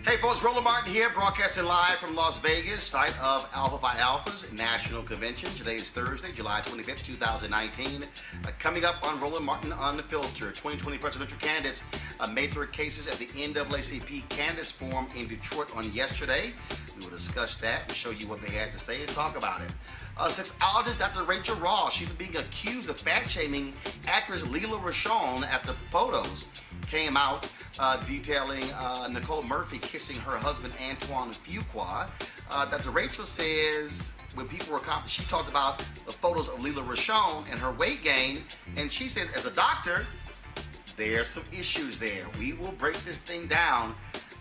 Hey folks, Roland Martin here, broadcasting live from Las Vegas, site of Alpha Phi Alpha's National Convention. Today is Thursday, July 25th, 2019. Coming up on Roland Martin Unfiltered, 2020 presidential candidates made their cases at the NAACP Candidates Forum in Detroit on yesterday. We will discuss that and show you what they had to say and talk about it. Sexologist Dr. Rachael Ross, she's being accused of fat-shaming actress Lela Rochon after photos came out detailing Nicole Murphy kissing her husband Antoine Fuqua. Dr. Rachael says when people were she talked about the photos of Lela Rochon and her weight gain, and she says as a doctor, there's some issues there. We will break this thing down.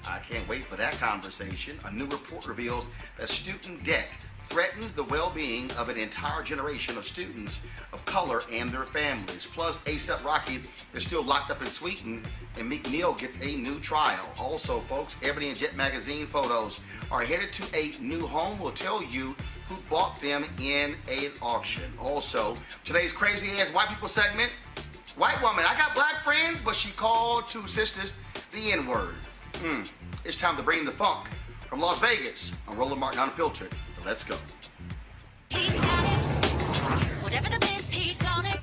I can't wait for that conversation. A new report reveals that student debt threatens the well-being of an entire generation of students of color and their families. Plus, A$AP Rocky is still locked up in Sweden, and Meek Mill gets a new trial. Also, folks, Ebony and Jet Magazine photos are headed to a new home. We'll tell you who bought them in an auction. Also, today's crazy ass white people segment. White woman, I got black friends, but she called two sisters the N-word. It's time to bring the funk. From Las Vegas, I'm Roland Martin Unfiltered. Let's go. He's got it. Whatever the biz, he's on it.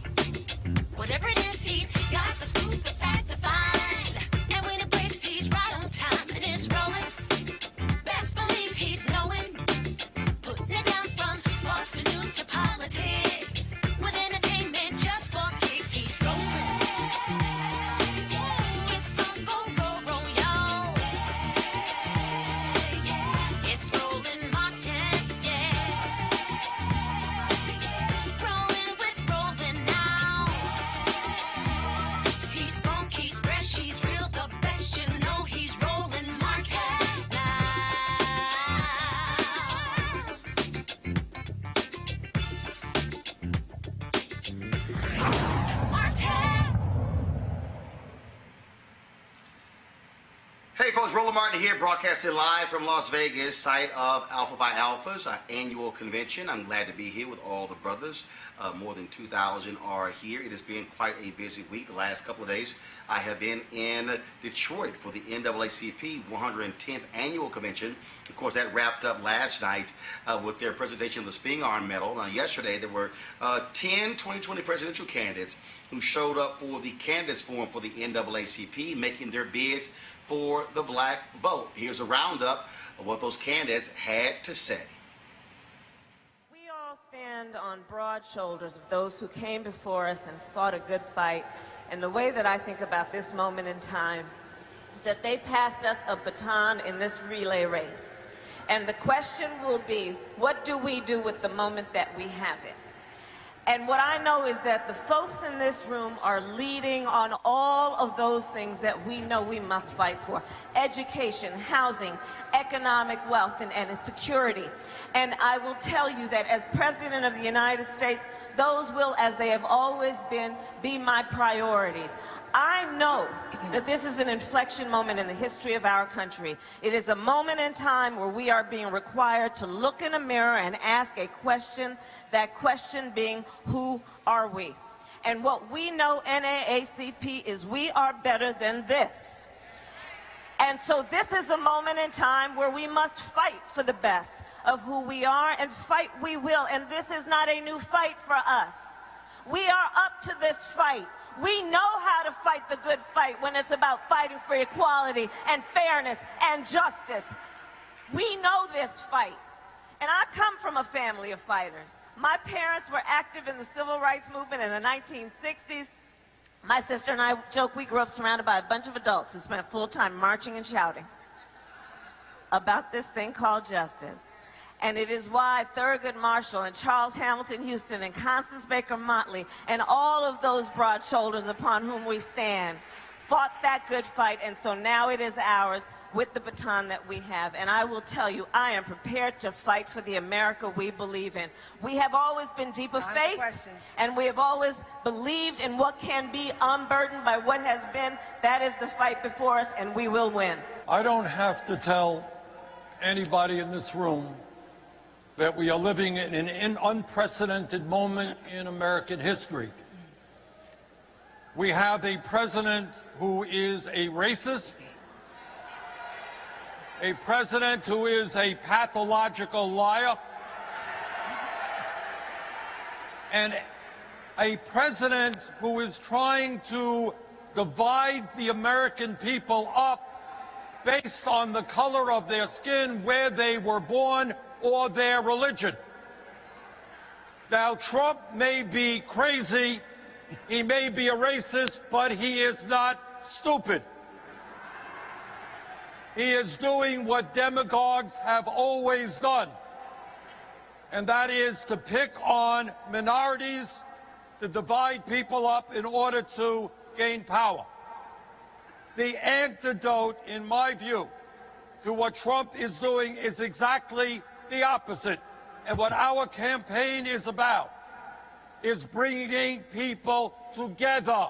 Whatever it is, he's got the scoop, the fact, the find. And when it breaks, he's right on time and it's rolling. Best believe he's knowing. Putting it down from sports to news to politics. With entertainment just for kicks, he's rolling. It's on go, y'all. It's Roland Martin. Rolling with Roland now. He's funk, he's fresh, he's real, the best, you know he's Roland Martin now. Martin. Hey folks, Roland Martin here, broadcasting live from Las Vegas, site of Alpha Phi Alpha's annual convention. I'm glad to be here with all the brothers. More than 2,000 are here. It has been quite a busy week. The last couple of days, I have been in Detroit for the NAACP 110th annual convention. Of course, that wrapped up last night with their presentation of the Sping Arm Medal. Yesterday, there were 10 2020 presidential candidates who showed up for the candidates forum for the NAACP, making their bids for the black vote. Here's a roundup of what those candidates had to say. We all stand on broad shoulders of those who came before us and fought a good fight. And the way that I think about this moment in time is that they passed us a baton in this relay race. And the question will be, what do we do with the moment that we have it? And what I know is that the folks in this room are leading on all of those things that we know we must fight for. Education, housing, economic wealth, and security. And I will tell you that as President of the United States, those will, as they have always been, be my priorities. I know that this is an inflection moment in the history of our country. It is a moment in time where we are being required to look in a mirror and ask a question, that question being, who are we? And what we know, NAACP, is we are better than this. And so this is a moment in time where we must fight for the best of who we are, and fight we will. And this is not a new fight for us. We are up to this fight. We know how to fight the good fight when it's about fighting for equality and fairness and justice. We know this fight. And I come from a family of fighters. My parents were active in the civil rights movement in the 1960s. My sister and I joke we grew up surrounded by a bunch of adults who spent full time marching and shouting about this thing called justice. And it is why Thurgood Marshall and Charles Hamilton Houston and Constance Baker Motley and all of those broad shoulders upon whom we stand fought that good fight. And so now it is ours with the baton that we have. And I will tell you, I am prepared to fight for the America we believe in. We have always been deep of faith, and we have always believed in what can be unburdened by what has been. That is the fight before us, and we will win. I don't have to tell anybody in this room that we are living in an unprecedented moment in American history. We have a president who is a racist, a president who is a pathological liar, and a president who is trying to divide the American people up based on the color of their skin, where they were born, or their religion. Now, Trump may be crazy, he may be a racist, but he is not stupid. He is doing what demagogues have always done, and that is to pick on minorities, to divide people up in order to gain power. The antidote, in my view, to what Trump is doing is exactly the opposite. And what our campaign is about is bringing people together,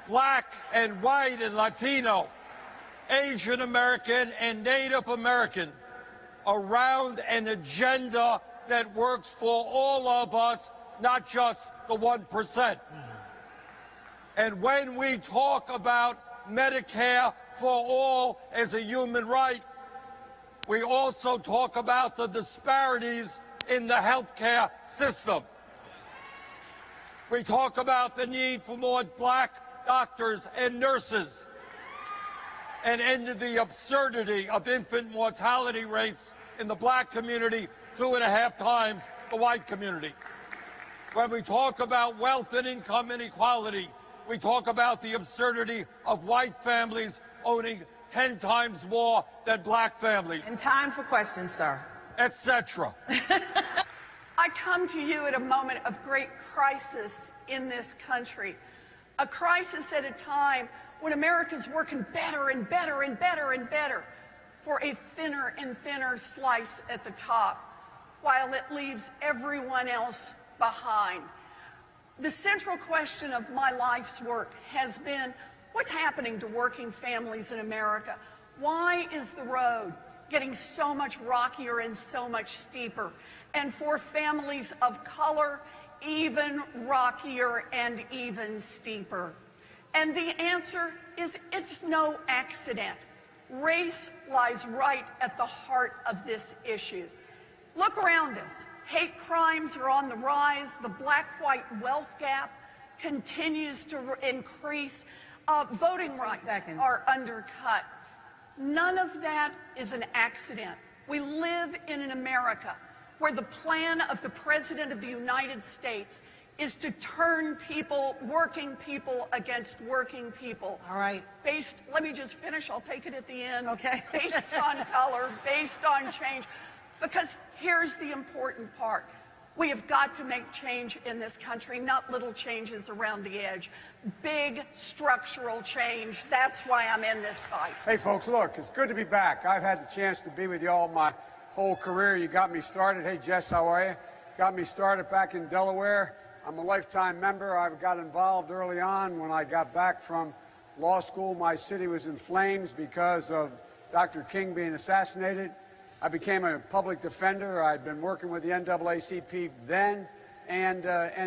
black and white and Latino, Asian American and Native American, around an agenda that works for all of us, not just the 1%. And when we talk about Medicare for all as a human right, we also talk about the disparities in the healthcare system. We talk about the need for more black doctors and nurses, and end the absurdity of infant mortality rates in the black community 2.5 times the white community. When we talk about wealth and income inequality, we talk about the absurdity of white families owning 10 times more than black families. And time for questions, sir. Etc. I come to you at a moment of great crisis in this country. A crisis at a time when America's working better and better and better and better for a thinner and thinner slice at the top, while it leaves everyone else behind. The central question of my life's work has been, what's happening to working families in America? Why is the road getting so much rockier and so much steeper? And for families of color, even rockier and even steeper. And the answer is, it's no accident. Race lies right at the heart of this issue. Look around us. Hate crimes are on the rise. The black-white wealth gap continues to increase. Voting rights are undercut. None of that is an accident. We live in an America where the plan of the President of the United States is to turn people, working people, against working people. All right. Let me just finish, I'll take it at the end. Okay. Based on color, based on change. Because here's the important part. We have got to make change in this country, not little changes around the edge. Big structural change. That's why I'm in this fight. Hey, folks, look, it's good to be back. I've had the chance to be with you all my whole career. You got me started. Hey, Jess, how are you? Got me started back in Delaware. I'm a lifetime member. I got involved early on. When I got back from law school, my city was in flames because of Dr. King being assassinated. I became a public defender. I'd been working with the NAACP then and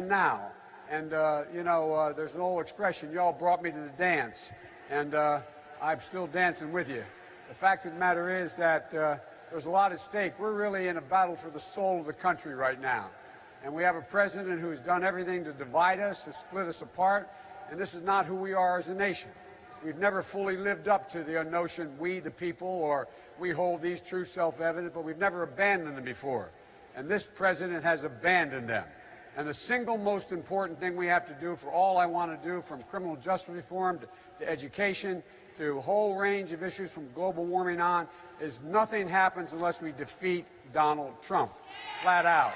now. And, there's an old expression, y'all brought me to the dance. And I'm still dancing with you. The fact of the matter is that there's a lot at stake. We're really in a battle for the soul of the country right now. And we have a president who's done everything to divide us, to split us apart. And this is not who we are as a nation. We've never fully lived up to the notion, we the people, or we hold these truths self-evident, but we've never abandoned them before. And this president has abandoned them. And the single most important thing we have to do, for all I want to do, from criminal justice reform to education to a whole range of issues from global warming on, is nothing happens unless we defeat Donald Trump, flat out.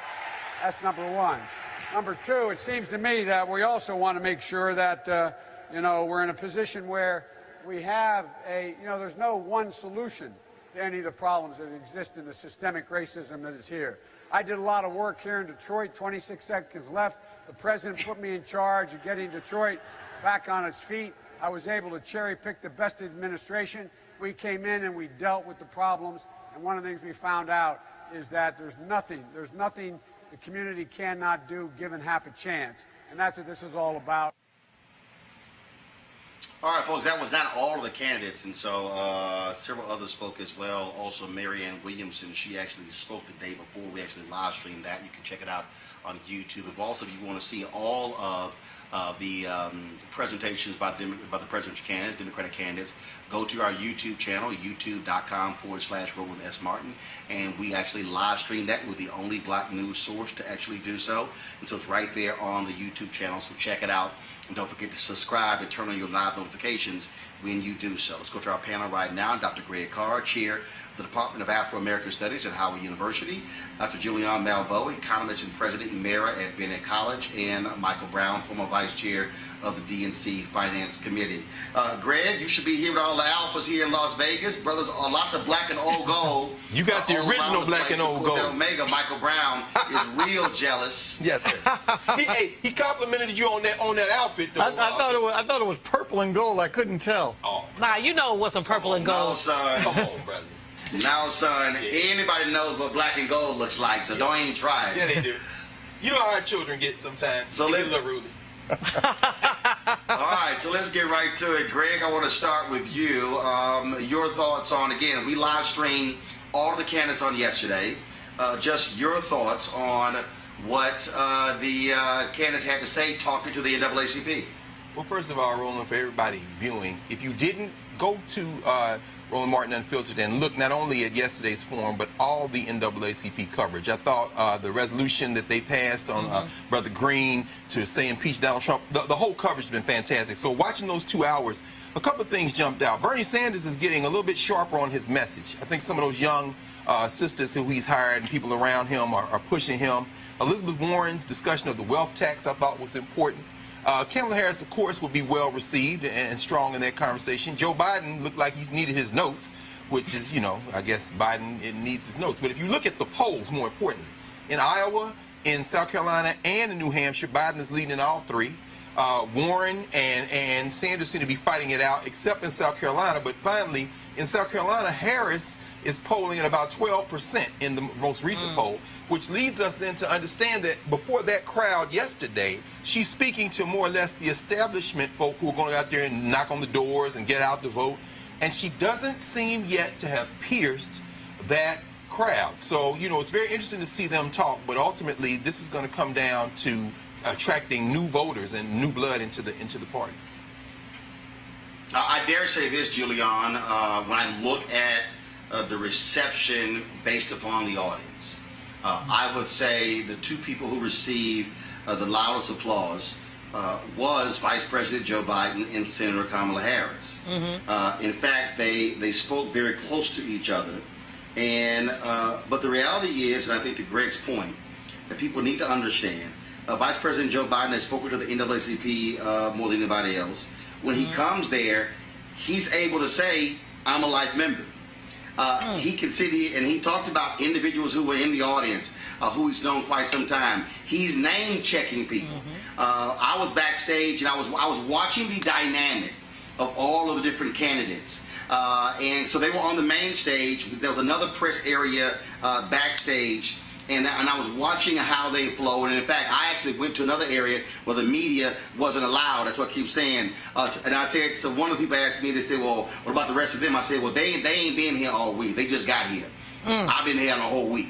That's number one. Number two, it seems to me that we also want to make sure that, we're in a position where we have there's no one solution to any of the problems that exist in the systemic racism that is here. I did a lot of work here in Detroit, 26 seconds left. The president put me in charge of getting Detroit back on its feet. I was able to cherry pick the best administration. We came in and we dealt with the problems. And one of the things we found out is that there's nothing the community cannot do given half a chance. And that's what this is all about. All right, folks, that was not all of the candidates, and so several others spoke as well. Also, Marianne Williamson, she actually spoke the day before. We actually live streamed that. You can check it out on YouTube. If you want to see all of the presentations by the presidential candidates, Democratic candidates, go to our YouTube channel, youtube.com/Roland S. Martin, and we actually live stream that. We're the only black news source to actually do so, and so it's right there on the YouTube channel, so check it out. And don't forget to subscribe and turn on your live notifications when you do so. Let's go to our panel right now. Dr. Greg Carr, Chair of the Department of Afro-American Studies at Howard University. Dr. Julian Malveaux, Economist and President Emera at Bennett College. And Michael Brown, former Vice Chair of the DNC Finance Committee. Greg, you should be here with all the alphas here in Las Vegas. Brothers, lots of black and old gold. You got the original black and old gold. Omega, Michael Brown, is real jealous. Yes, sir. he complimented you on that outfit, though. I thought it was purple and gold. I couldn't tell. Oh. Nah, you know it wasn't purple and gold. No, son. Come on, brother. Now, son, anybody knows what black and gold looks like, so don't even try it. Yeah, they do. You know how our children get sometimes. So they get a little ruly. All right, so let's get right to it. Greg, I want to start with you. Your thoughts on, again, we live streamed all of the candidates on yesterday. Just your thoughts on what the candidates had to say talking to the NAACP. Well, first of all, Roland, for everybody viewing, if you didn't go to Roland Martin Unfiltered and look not only at yesterday's forum, but all the NAACP coverage. I thought the resolution that they passed on Brother Green to say impeach Donald Trump, the whole coverage has been fantastic. So watching those 2 hours, a couple of things jumped out. Bernie Sanders is getting a little bit sharper on his message. I think some of those young sisters who he's hired and people around him are pushing him. Elizabeth Warren's discussion of the wealth tax I thought was important. Kamala Harris, of course, will be well received and strong in that conversation. Joe Biden looked like he needed his notes, which is, I guess Biden needs his notes. But if you look at the polls, more importantly, in Iowa, in South Carolina, and in New Hampshire, Biden is leading in all three. Warren and Sanders seem to be fighting it out, except in South Carolina. But finally, in South Carolina, Harris is polling at about 12% in the most recent poll, which leads us then to understand that before that crowd yesterday, she's speaking to more or less the establishment folk who are going out there and knock on the doors and get out the vote. And she doesn't seem yet to have pierced that crowd. So, it's very interesting to see them talk, but ultimately this is going to come down to attracting new voters and new blood into the party. I dare say this, Julian, when I look at the reception based upon the audience, I would say the two people who received the loudest applause was Vice President Joe Biden and Senator Kamala Harris. In fact, they spoke very close to each other. And but the reality is, and I think to Greg's point, that people need to understand, Vice President Joe Biden has spoken to the NAACP more than anybody else. When he comes there, he's able to say, I'm a life member. He can sit here and he talked about individuals who were in the audience, who he's known quite some time. He's name checking people. I was backstage and I was watching the dynamic of all of the different candidates. And so they were on the main stage. There was another press area backstage. And I was watching how they flowed. And in fact, I actually went to another area where the media wasn't allowed. That's what I keep saying. And I said, so one of the people asked me, they said, well, what about the rest of them? I said, well, they ain't been here all week. They just got here. I've been here the whole week.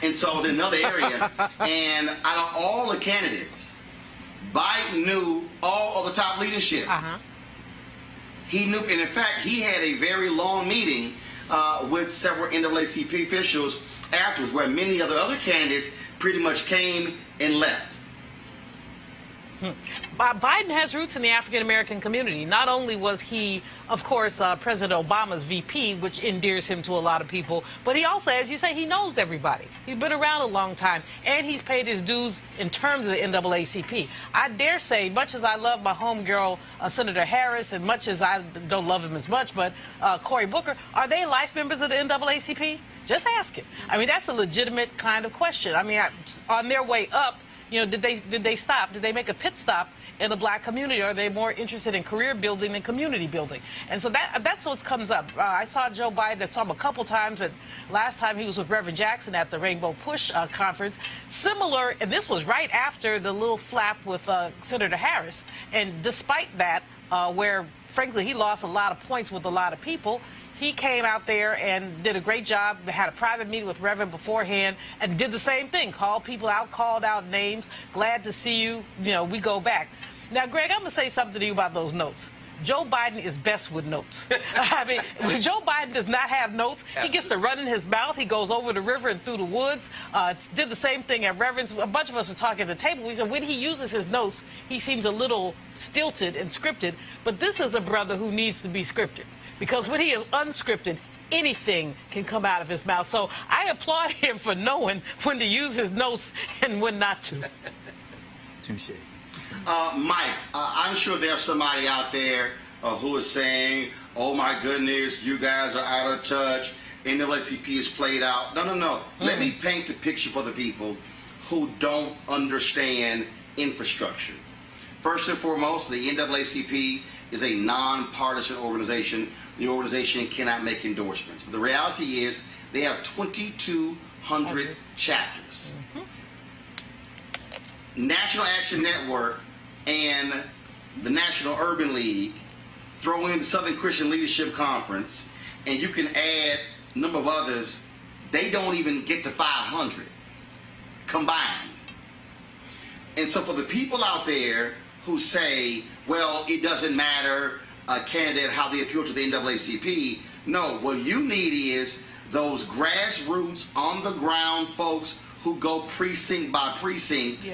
And so I was in another area. And out of all the candidates, Biden knew all of the top leadership. He knew, and in fact, he had a very long meeting with several NAACP officials afterwards, where many of the other candidates pretty much came and left. Biden has roots in the African-American community. Not only was he, of course, President Obama's VP, which endears him to a lot of people, but he also, as you say, he knows everybody. He's been around a long time, and he's paid his dues in terms of the NAACP. I dare say, much as I love my homegirl, Senator Harris, and much as I don't love him as much, but Cory Booker, are they life members of the NAACP? Just ask him. I mean, that's a legitimate kind of question. I mean, on their way up, did they stop? Did they make a pit stop in the black community? Or are they more interested in career building than community building? And so that's what comes up. I saw Joe Biden. I saw him a couple times, but last time he was with Reverend Jackson at the Rainbow Push conference. Similar, and this was right after the little flap with Senator Harris. And despite that, where, frankly, he lost a lot of points with a lot of people. He came out there and did a great job. They had a private meeting with Reverend beforehand and did the same thing. Called people out, called out names. Glad to see you. You know, we go back. Now, Greg, I'm going to say something to you about those notes. Joe Biden is best with notes. I mean, when Joe Biden does not have notes, he gets to run in his mouth. He goes over the river and through the woods. Did the same thing at Reverend's. A bunch of us were talking at the table. We said when he uses his notes, he seems a little stilted and scripted. But this is a brother who needs to be scripted. Because when he is unscripted, anything can come out of his mouth. So I applaud him for knowing when to use his notes and when not to. Touche. Mike, I'm sure there's somebody out there who is saying, oh my goodness, you guys are out of touch. NAACP is played out. No. Let me paint the picture for the people who don't understand infrastructure. First and foremost, the NAACP is a nonpartisan organization. The organization cannot make endorsements. But the reality is they have 2,200 chapters. National Action Network and the National Urban League throw in the Southern Christian Leadership Conference, and you can add a number of others. They don't even get to 500 combined. And so for the people out there who say, well, it doesn't matter a candidate how they appeal to the NAACP, no, what you need is those grassroots, on the ground folks who go precinct by precinct,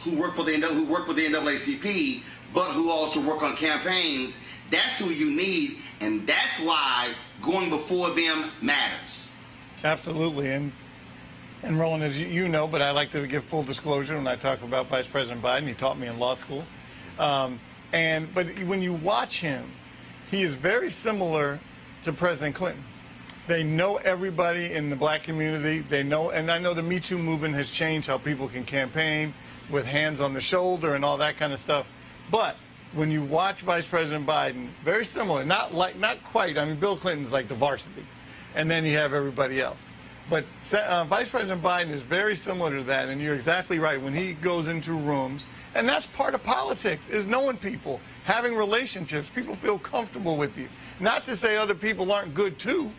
who work with the NAACP, but who also work on campaigns. That's who you need, and that's why going before them matters. Absolutely, and Roland, as you know, but I like to give full disclosure when I talk about Vice President Biden. He taught me in law school, but when you watch him, he is very similar to President Clinton. They know everybody in the black community. They know, and I know the Me Too movement has changed how people can campaign with hands on the shoulder and all that kind of stuff. But when you watch Vice President Biden, very similar, not quite. I mean, Bill Clinton's like the varsity, and then you have everybody else. But Vice President Biden is very similar to that, and you're exactly right. When he goes into rooms, and that's part of politics, is knowing people, having relationships. People feel comfortable with you. Not to say other people aren't good too,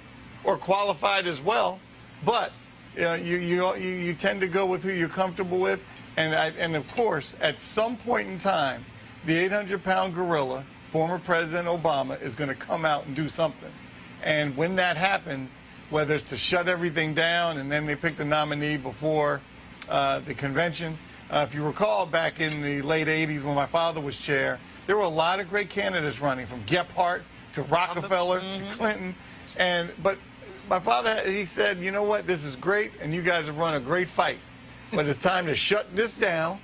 or qualified as well, but you tend to go with who you're comfortable with. And of course, at some point in time, the 800-pound gorilla, former President Obama, is going to come out and do something. And when that happens, whether it's to shut everything down and then they pick the nominee before the convention. If you recall, back in the late 80s when my father was chair, there were a lot of great candidates running, from Gephardt to Rockefeller to Clinton. But my father, he said, you know what, this is great, and you guys have run a great fight. But it's time to shut this down,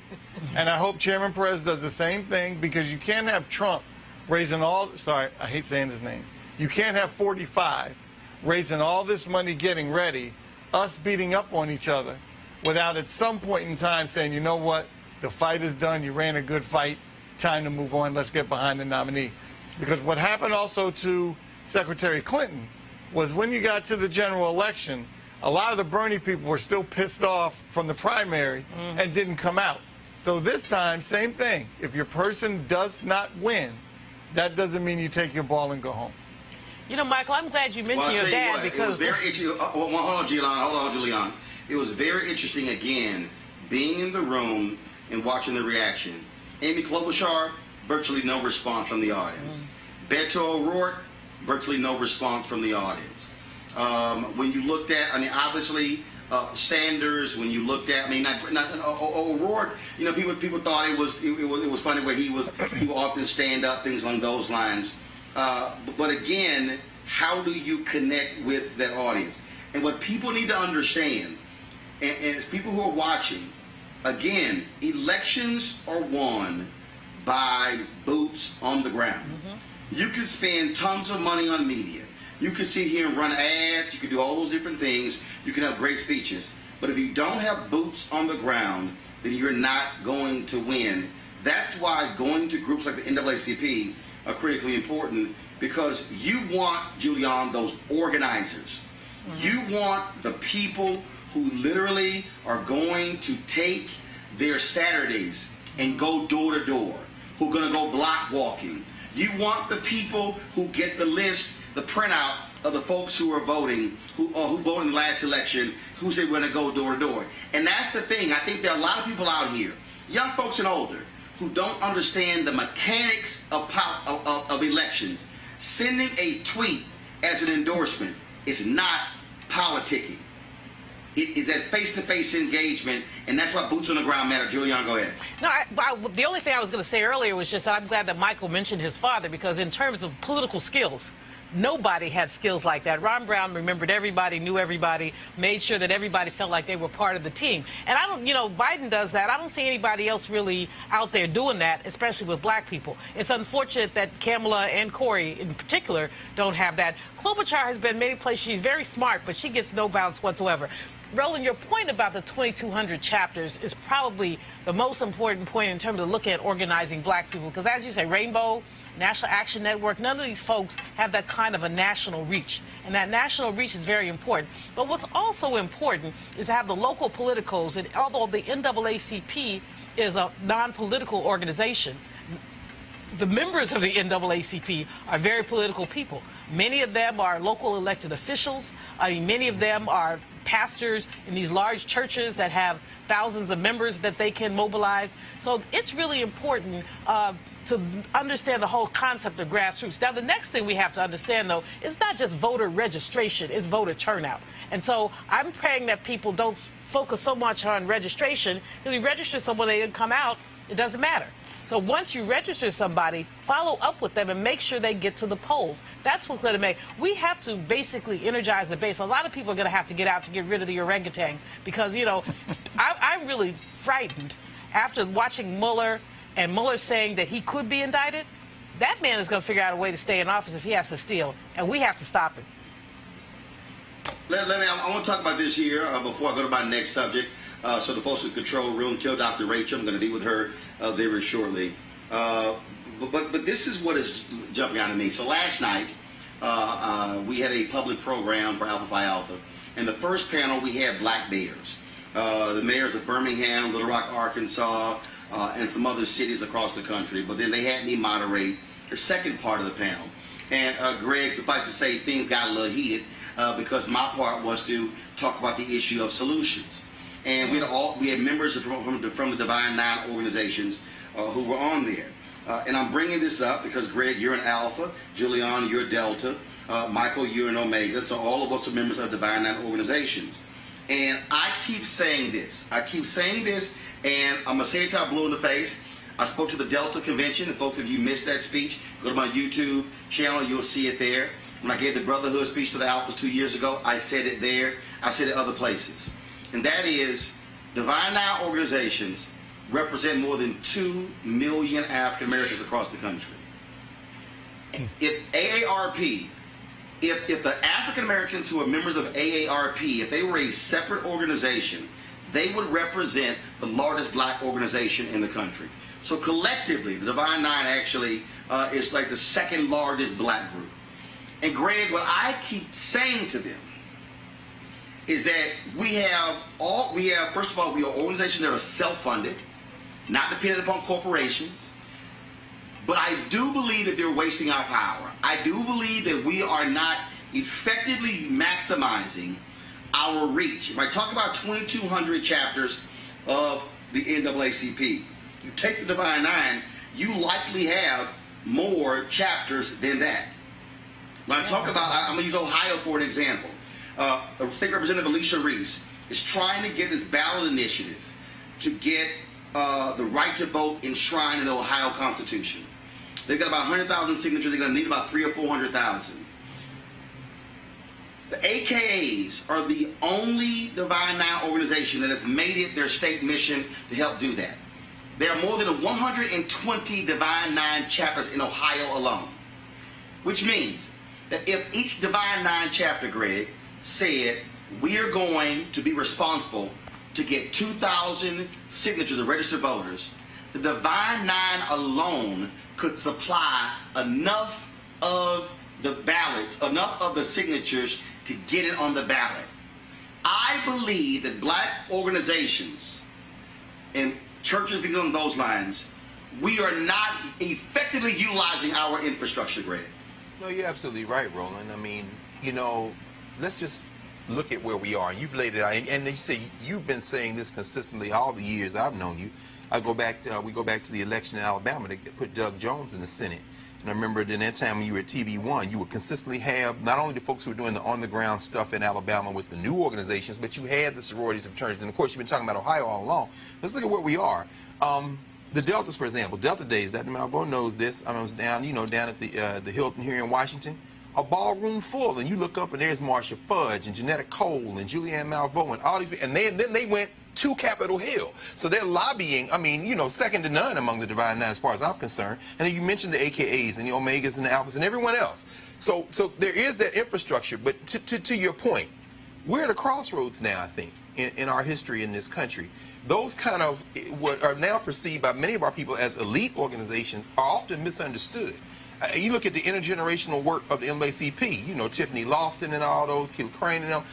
and I hope Chairman Prez does the same thing, because you can't have Trump raising I hate saying his name. You can't have 45 raising all this money, getting ready, us beating up on each other, without at some point in time saying, you know what, the fight is done, you ran a good fight, time to move on, let's get behind the nominee. Because what happened also to Secretary Clinton was when you got to the general election, a lot of the Bernie people were still pissed off from the primary and didn't come out. So this time, same thing. If your person does not win, that doesn't mean you take your ball and go home. You know, Michael, I'm glad you mentioned your dad, because... It was very interesting. Hold on, Julian. It was very interesting, again, being in the room and watching the reaction. Amy Klobuchar, virtually no response from the audience. Beto O'Rourke, virtually no response from the audience. When you looked at, I mean, obviously, Sanders, when you looked at, I mean, not O'Rourke, you know, people thought it was funny where he would often stand up, things along those lines. But again, how do you connect with that audience? And what people need to understand, and people who are watching, again, elections are won by boots on the ground. You can spend tons of money on media. You can sit here and run ads. You can do all those different things. You can have great speeches. But if you don't have boots on the ground, then you're not going to win. That's why going to groups like the NAACP are critically important, because you want, Julian, those organizers. You want the people who literally are going to take their Saturdays and go door to door, who are going to go block walking. You want the people who get the list, the printout of the folks who are voting, who voted in the last election, who say we're going to go door to door. And that's the thing. I think there are a lot of people out here, young folks and older, who don't understand the mechanics of elections. Sending a tweet as an endorsement is not politicking. It is that face-to-face engagement, and that's why boots on the ground matter. Julian, go ahead. No, the only thing I was going to say earlier was just that I'm glad that Michael mentioned his father, because in terms of political skills, nobody had skills like that. Ron Brown remembered everybody, knew everybody, made sure that everybody felt like they were part of the team. And I don't, Biden does that. I don't see anybody else really out there doing that, especially with black people. It's unfortunate that Kamala and Corey in particular don't have that. Klobuchar has been many places. She's very smart, but she gets no bounce whatsoever. Roland, your point about the 2,200 chapters is probably the most important point in terms of looking at organizing black people. Because as you say, Rainbow, National Action Network, none of these folks have that kind of a national reach. And that national reach is very important. But what's also important is to have the local politicals. And although the NAACP is a non-political organization, the members of the NAACP are very political people. Many of them are local elected officials. Many of them are pastors in these large churches that have thousands of members that they can mobilize. So it's really important to understand the whole concept of grassroots. Now, the next thing we have to understand, though, is not just voter registration, it's voter turnout. And so I'm praying that people don't focus so much on registration. If you register someone, they didn't come out, it doesn't matter. So once you register somebody, follow up with them and make sure they get to the polls. That's what's going to make. We have to basically energize the base. A lot of people are going to have to get out to get rid of the orangutan because, I'm really frightened after watching Mueller and Mueller saying that he could be indicted. That man is going to figure out a way to stay in office if he has to steal, and we have to stop him. I want to talk about this here before I go to my next subject. So the folks in the control room, tell Dr. Rachel, I'm going to be with her very shortly. But this is what is jumping out at me. So last night, we had a public program for Alpha Phi Alpha. And the first panel, we had black mayors. The mayors of Birmingham, Little Rock, Arkansas, and some other cities across the country. But then they had me moderate the second part of the panel. And Greg, suffice to say, things got a little heated because my part was to talk about the issue of solutions. And we had members from the Divine Nine organizations who were on there. And I'm bringing this up because, Greg, you're an Alpha. Julian, you're a Delta. Michael, you're an Omega. So all of us are members of Divine Nine organizations. And I keep saying this. And I'm going to say it till I'm blue in the face. I spoke to the Delta convention. And folks, if you missed that speech, go to my YouTube channel. You'll see it there. When I gave the Brotherhood speech to the Alphas 2 years ago, I said it there. I said it other places. And that is, Divine Nine organizations represent more than 2 million African Americans across the country. If AARP, if the African Americans who are members of AARP, if they were a separate organization, they would represent the largest black organization in the country. So collectively, the Divine Nine actually is like the second largest black group. And Greg, what I keep saying to them is that first of all, we are organizations that are self-funded, not dependent upon corporations. But I do believe that they're wasting our power. I do believe that we are not effectively maximizing our reach. If I talk about 2,200 chapters of the NAACP, you take the Divine Nine, you likely have more chapters than that. When I talk about, I'm going to use Ohio for an example. State Representative Alicia Reese is trying to get this ballot initiative to get the right to vote enshrined in the Ohio Constitution. They've got about 100,000 signatures. They're going to need about 300,000 or 400,000. The AKAs are the only Divine Nine organization that has made it their state mission to help do that. There are more than 120 Divine Nine chapters in Ohio alone, which means that if each Divine Nine chapter, Greg, said we are going to be responsible to get 2,000 signatures of registered voters, the Divine Nine alone could supply enough of the ballots, enough of the signatures to get it on the ballot. I believe that black organizations and churches along those lines we are not effectively utilizing our infrastructure, Greg. No, you're absolutely right, Roland. I mean, you know, let's just look at where we are. You've laid it out, and you say you've been saying this consistently all the years I've known you. We go back to the election in Alabama to put Doug Jones in the Senate. And I remember in that time when you were at TV1, you would consistently have not only the folks who were doing the on-the-ground stuff in Alabama with the new organizations, but you had the sororities and fraternities. And of course, you've been talking about Ohio all along. Let's look at where we are. The Deltas, for example, Delta Days. Dr. Malvo knows this. I was down, down at the Hilton here in Washington. A ballroom full, and you look up and there's Marsha Fudge and Janetta Cole and Julianne Malvo and all these people, and then they went to Capitol Hill. So they're lobbying, I mean, second to none among the Divine Nine as far as I'm concerned. And then you mentioned the AKAs and the Omegas and the Alphas and everyone else. So there is that infrastructure, but to your point, we're at a crossroads now, I think, in our history in this country. Those kind of what are now perceived by many of our people as elite organizations are often misunderstood. You look at the intergenerational work of the NAACP, Tiffany Lofton and all those, Kill Crane and them,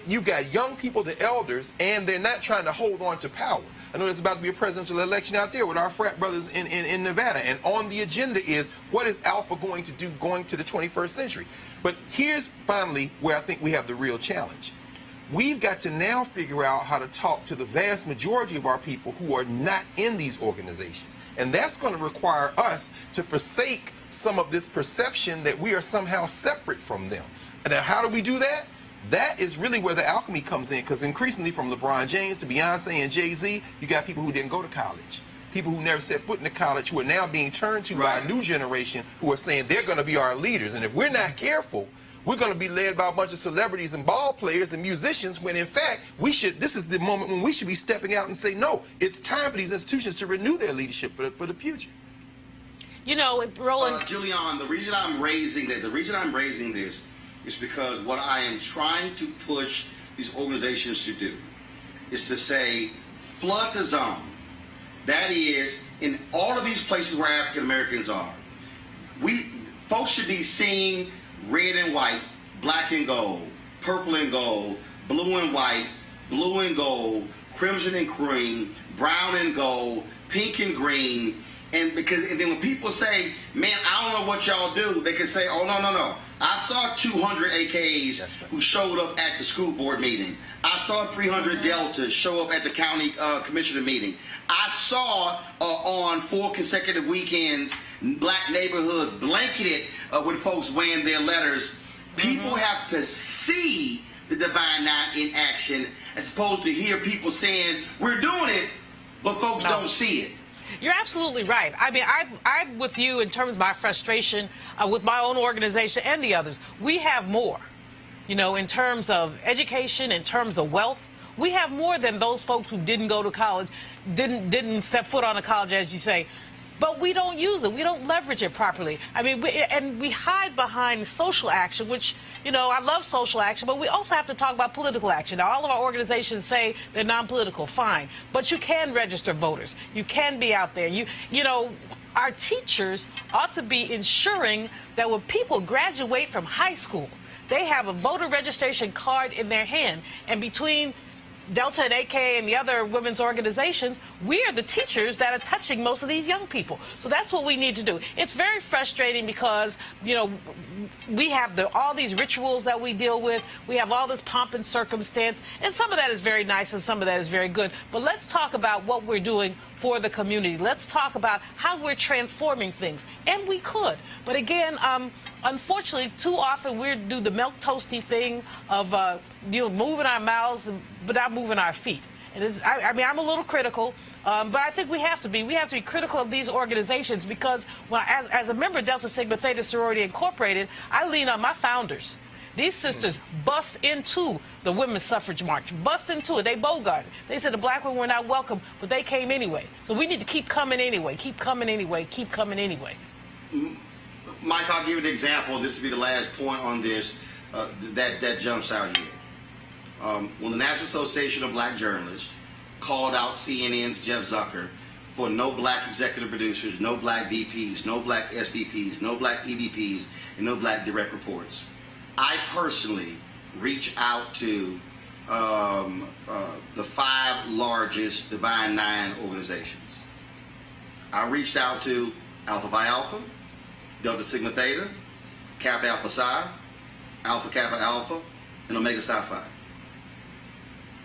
you've got young people, the elders, and they're not trying to hold on to power. I know there's about to be a presidential election out there with our frat brothers in Nevada, and on the agenda is what is Alpha going to do going to the 21st century. But here's finally where I think we have the real challenge. We've got to now figure out how to talk to the vast majority of our people who are not in these organizations. And that's going to require us to forsake some of this perception that we are somehow separate from them. And now, how do we do that? That is really where the alchemy comes in, because increasingly from LeBron James to Beyonce and Jay-Z, you got people who didn't go to college. People who never set foot in the college who are now being turned to by a new generation who are saying they're going to be our leaders. And if we're not careful, we're going to be led by a bunch of celebrities and ball players and musicians when, in fact, this is the moment when we should be stepping out and say, no, it's time for these institutions to renew their leadership for the future. Roland. Julian, the reason I'm raising this is because what I am trying to push these organizations to do is to say, flood the zone. That is, in all of these places where African Americans are, folks should be seeing red and white, black and gold, purple and gold, blue and white, blue and gold, crimson and cream, brown and gold, pink and green. And then when people say, man, I don't know what y'all do, they can say, oh, no. I saw 200 AKAs who showed up at the school board meeting. I saw 300 Deltas show up at the county commissioner meeting. I saw on 4 consecutive weekends black neighborhoods blanketed with folks wearing their letters. People have to see the Divine Nine in action as opposed to hear people saying, we're doing it, but folks don't see it. You're absolutely right. I mean, I'm with you in terms of my frustration with my own organization and the others. We have more, in terms of education, in terms of wealth. We have more than those folks who didn't go to college, didn't step foot on a college, as you say. But we don't use it. We don't leverage it properly. I mean, we hide behind social action, which, I love social action, but we also have to talk about political action. Now, all of our organizations say they're non-political, fine. But you can register voters. You can be out there. Our teachers ought to be ensuring that when people graduate from high school, they have a voter registration card in their hand. And between Delta and AK and the other women's organizations, we are the teachers that are touching most of these young people. So that's what we need to do. It's very frustrating because, we have all these rituals that we deal with. We have all this pomp and circumstance, and some of that is very nice and some of that is very good. But let's talk about what we're doing for the community. Let's talk about how we're transforming things. And we could. But again, unfortunately, too often we do the milk toasty thing of moving our mouths but not moving our feet. I'm a little critical, but I think we have to be. We have to be critical of these organizations because as a member of Delta Sigma Theta Sorority Incorporated, I lean on my founders. These sisters bust into the women's suffrage march, bust into it. They bogarted. They said the black women were not welcome, but they came anyway. So we need to keep coming anyway, keep coming anyway, keep coming anyway. Mike, I'll give you an example. This will be the last point on this that jumps out here. When the National Association of Black Journalists called out CNN's Jeff Zucker for no black executive producers, no black VPs, no black SVPs, no black EVPs, and no black direct reports, I personally reached out to the 5 largest Divine Nine organizations. I reached out to Alpha Phi Alpha, Delta Sigma Theta, Kappa Alpha Psi, Alpha Kappa Alpha, and Omega Psi Phi.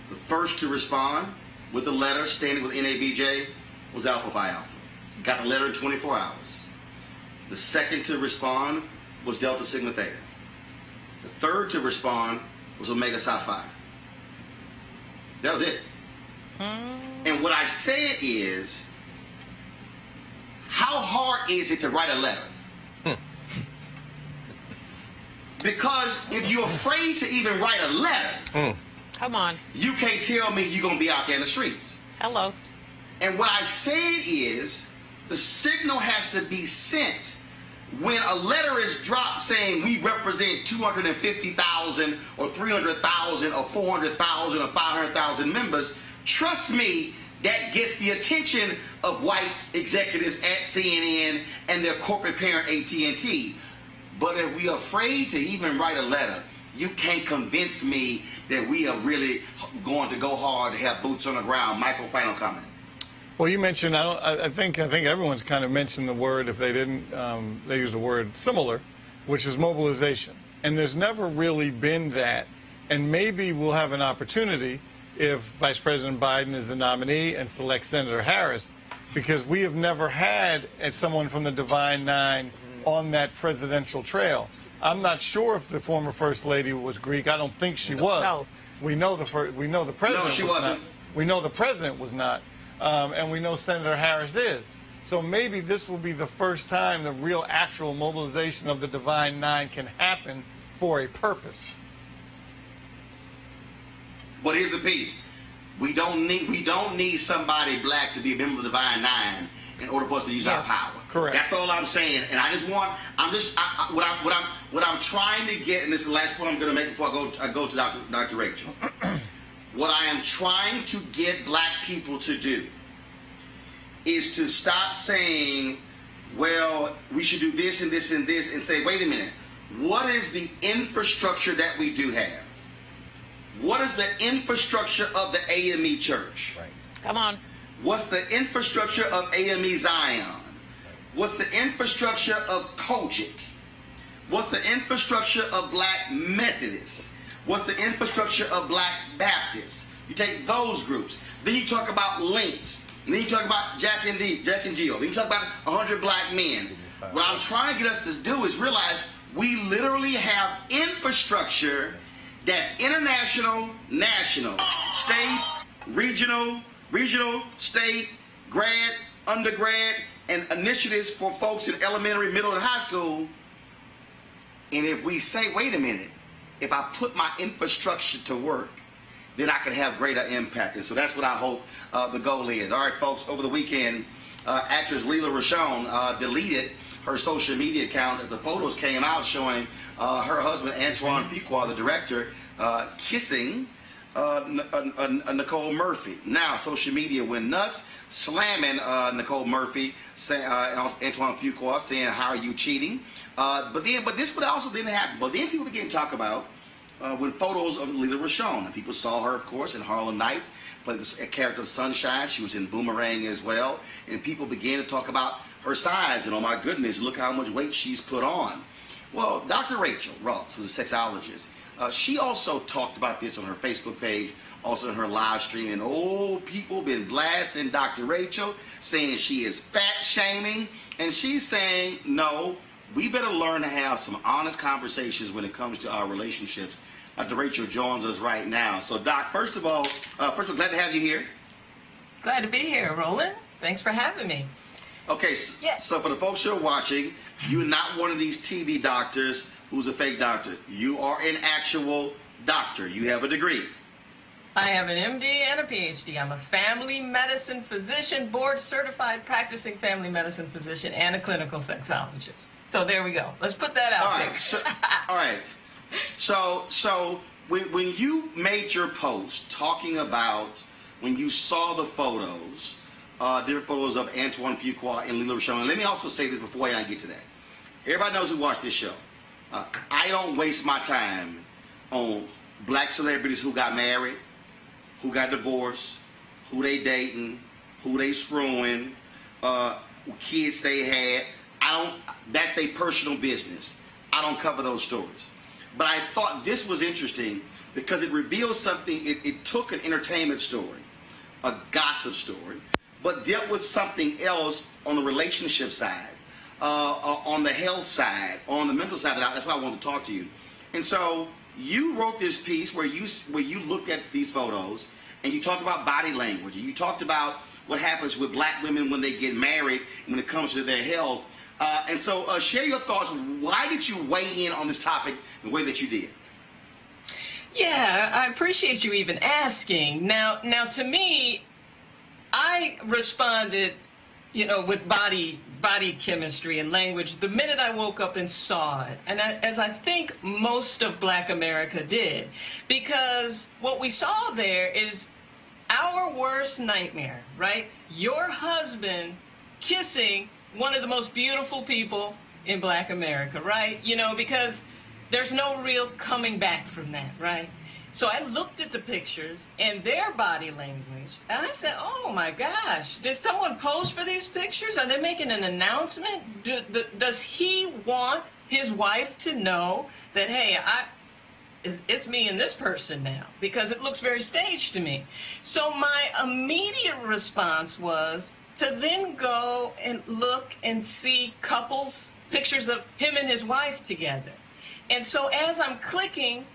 The first to respond with the letter standing with NABJ was Alpha Phi Alpha. Got the letter in 24 hours. The second to respond was Delta Sigma Theta. The third to respond was Omega Psi Phi. That was it. And what I said is, how hard is it to write a letter? Because if you're afraid to even write a letter, come on, you can't tell me you're going to be out there in the streets. Hello. And what I said is, the signal has to be sent when a letter is dropped saying we represent 250,000 or 300,000 or 400,000 or 500,000 members. Trust me, that gets the attention of white executives at CNN and their corporate parent AT&T. But if we are afraid to even write a letter, you can't convince me that we are really going to go hard to have boots on the ground. Michael, final comment. Well, you mentioned, I think everyone's kind of mentioned the word, if they didn't, they used the word similar, which is mobilization. And there's never really been that. And maybe we'll have an opportunity if Vice President Biden is the nominee and selects Senator Harris, because we have never had someone from the Divine Nine on that presidential trail. I'm not sure if the former First Lady was Greek. I don't think she was. No. We know the president. No, she wasn't. We know the president was not. And we know Senator Harris is. So maybe this will be the first time the real actual mobilization of the Divine Nine can happen for a purpose. But here's the piece. We don't need somebody black to be a member of the Divine Nine in order for us to use our power. Correct. That's all I'm saying. And what I'm trying to get, and this is the last point I'm going to make before I go to Dr. Rachel. What I am trying to get black people to do is to stop saying, well, we should do this and this and this, and say, wait a minute, what is the infrastructure that we do have? What is the infrastructure of the AME Church? Right. Come on. What's the infrastructure of AME Zion? What's the infrastructure of Kojic? What's the infrastructure of Black Methodists? What's the infrastructure of Black Baptists? You take those groups. Then you talk about Links. And then you talk about Jack and Jill. Then you talk about 100 Black Men. What I'm trying to get us to do is realize we literally have infrastructure that's international, national, state, regional, state, grad, undergrad, and initiatives for folks in elementary, middle, and high school. And if we say, wait a minute, if I put my infrastructure to work, then I can have greater impact. And so that's what I hope the goal is. All right, folks, over the weekend, actress Lela Rochon deleted her social media account as the photos came out showing her husband, Antoine Fuqua, the director, kissing Nicole Murphy. Now, social media went nuts, slamming Nicole Murphy, Antoine Fuqua, saying, how are you cheating? But this also didn't happen. But then people began to talk about when photos of Lela Rochon. And people saw her, of course, in Harlem Nights, played a character of Sunshine. She was in Boomerang as well. And people began to talk about her size. And oh my goodness, look how much weight she's put on. Well, Dr. Rachael Ross, who's a sexologist, she also talked about this on her Facebook page, also in her live stream. And people been blasting Dr. Rachael, saying that she is fat shaming. And she's saying, no, we better learn to have some honest conversations when it comes to our relationships. Dr. Rachael joins us right now. So, Doc, first of all, glad to have you here. Glad to be here, Roland. Thanks for having me. Okay, Yes. So for the folks who are watching, you're not one of these TV doctors who's a fake doctor. You are an actual doctor. You have a degree. I have an MD and a PhD. I'm a family medicine physician, board certified practicing family medicine physician, and a clinical sexologist. So there we go. Let's put that out there. All right. So when you made your post talking about when you saw the photos, different photos of Antoine Fuqua and Lela Rochon, and let me also say this before I get to that. Everybody knows who watched this show. I don't waste my time on black celebrities who got married, who got divorced, who they dating, who they screwing. kids they had. That's their personal business. I don't cover those stories. But I thought this was interesting because it revealed something. It took an entertainment story, a gossip story, but dealt with something else on the relationship side, on the health side, on the mental side. That's why I wanted to talk to you. And so you wrote this piece where you looked at these photos and you talked about body language. And you talked about what happens with black women when they get married when it comes to their health. And so share your thoughts. Why did you weigh in on this topic the way that you did? Yeah, I appreciate you even asking. Now to me, I responded, with body chemistry and language the minute I woke up and saw it. And as I think most of Black America did, because what we saw there is our worst nightmare, right? Your husband kissing one of the most beautiful people in Black America, right? Because there's no real coming back from that, right? So I looked at the pictures and their body language, and I said, oh my gosh, did someone pose for these pictures? Are they making an announcement? Does he want his wife to know that, hey, it's me and this person now? Because it looks very staged to me. So my immediate response was to then go and look and see couples, pictures of him and his wife together. And so as I'm clicking,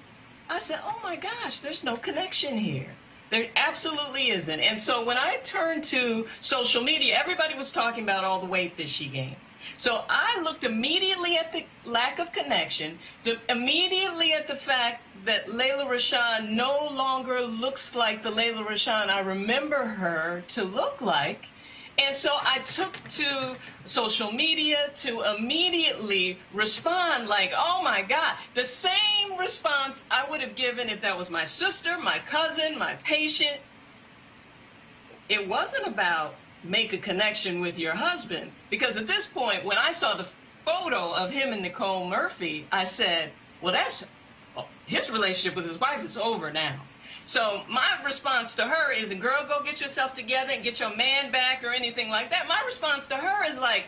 I said, oh my gosh, there's no connection here. There absolutely isn't. And so when I turned to social media, everybody was talking about all the weight that she gained. So I looked immediately at the lack of connection, immediately at the fact that Lela Rochon no longer looks like the Lela Rochon I remember her to look like. And so I took to social media to immediately respond like, oh my God, the same response I would have given if that was my sister, my cousin, my patient. It wasn't about make a connection with your husband, because at this point, when I saw the photo of him and Nicole Murphy, I said, well, his relationship with his wife is over now. So my response to her isn't, girl, go get yourself together and get your man back or anything like that. My response to her is like,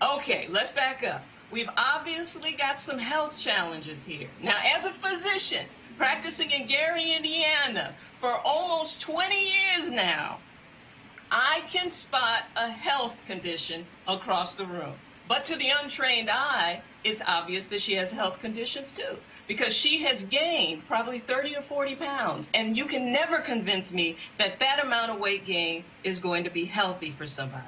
okay, let's back up. We've obviously got some health challenges here. Now, as a physician practicing in Gary, Indiana for almost 20 years now, I can spot a health condition across the room. But to the untrained eye, it's obvious that she has health conditions too, because she has gained probably 30 or 40 pounds. And you can never convince me that that amount of weight gain is going to be healthy for somebody.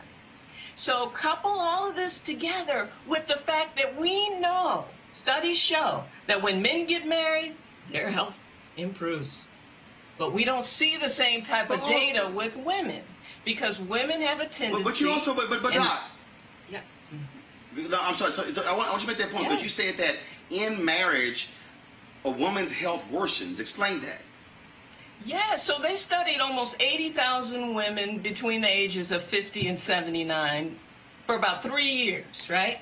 So couple all of this together with the fact that we know, studies show, that when men get married, their health improves. But we don't see the same type of data with women, because women have a tendency. But you also, but Doc. Yeah. No, I'm sorry. So I want you to make that point, because you said that in marriage, a woman's health worsens. Explain that. Yeah, so they studied almost 80,000 women between the ages of 50 and 79 for about 3 years, right?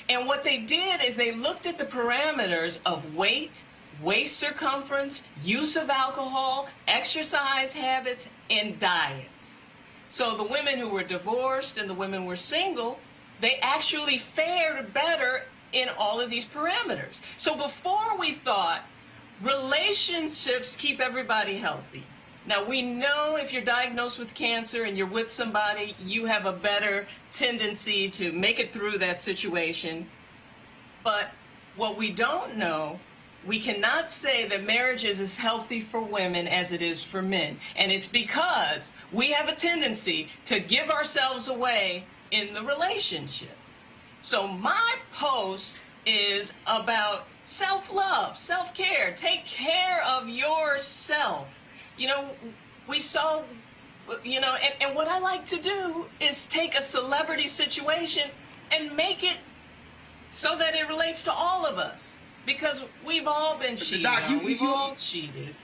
And what they did is they looked at the parameters of weight, waist circumference, use of alcohol, exercise habits, and diets. So the women who were divorced and the women who were single, they actually fared better in all of these parameters. So before we thought relationships keep everybody healthy. Now we know if you're diagnosed with cancer and you're with somebody, you have a better tendency to make it through that situation. But what we don't know, we cannot say that marriage is as healthy for women as it is for men. And it's because we have a tendency to give ourselves away in the relationship. So my post is about self-love, self-care. Take care of yourself. You know, we saw, you know, and what I like to do is take a celebrity situation and make it so that it relates to all of us. Because we've all been cheated on. We've all cheated.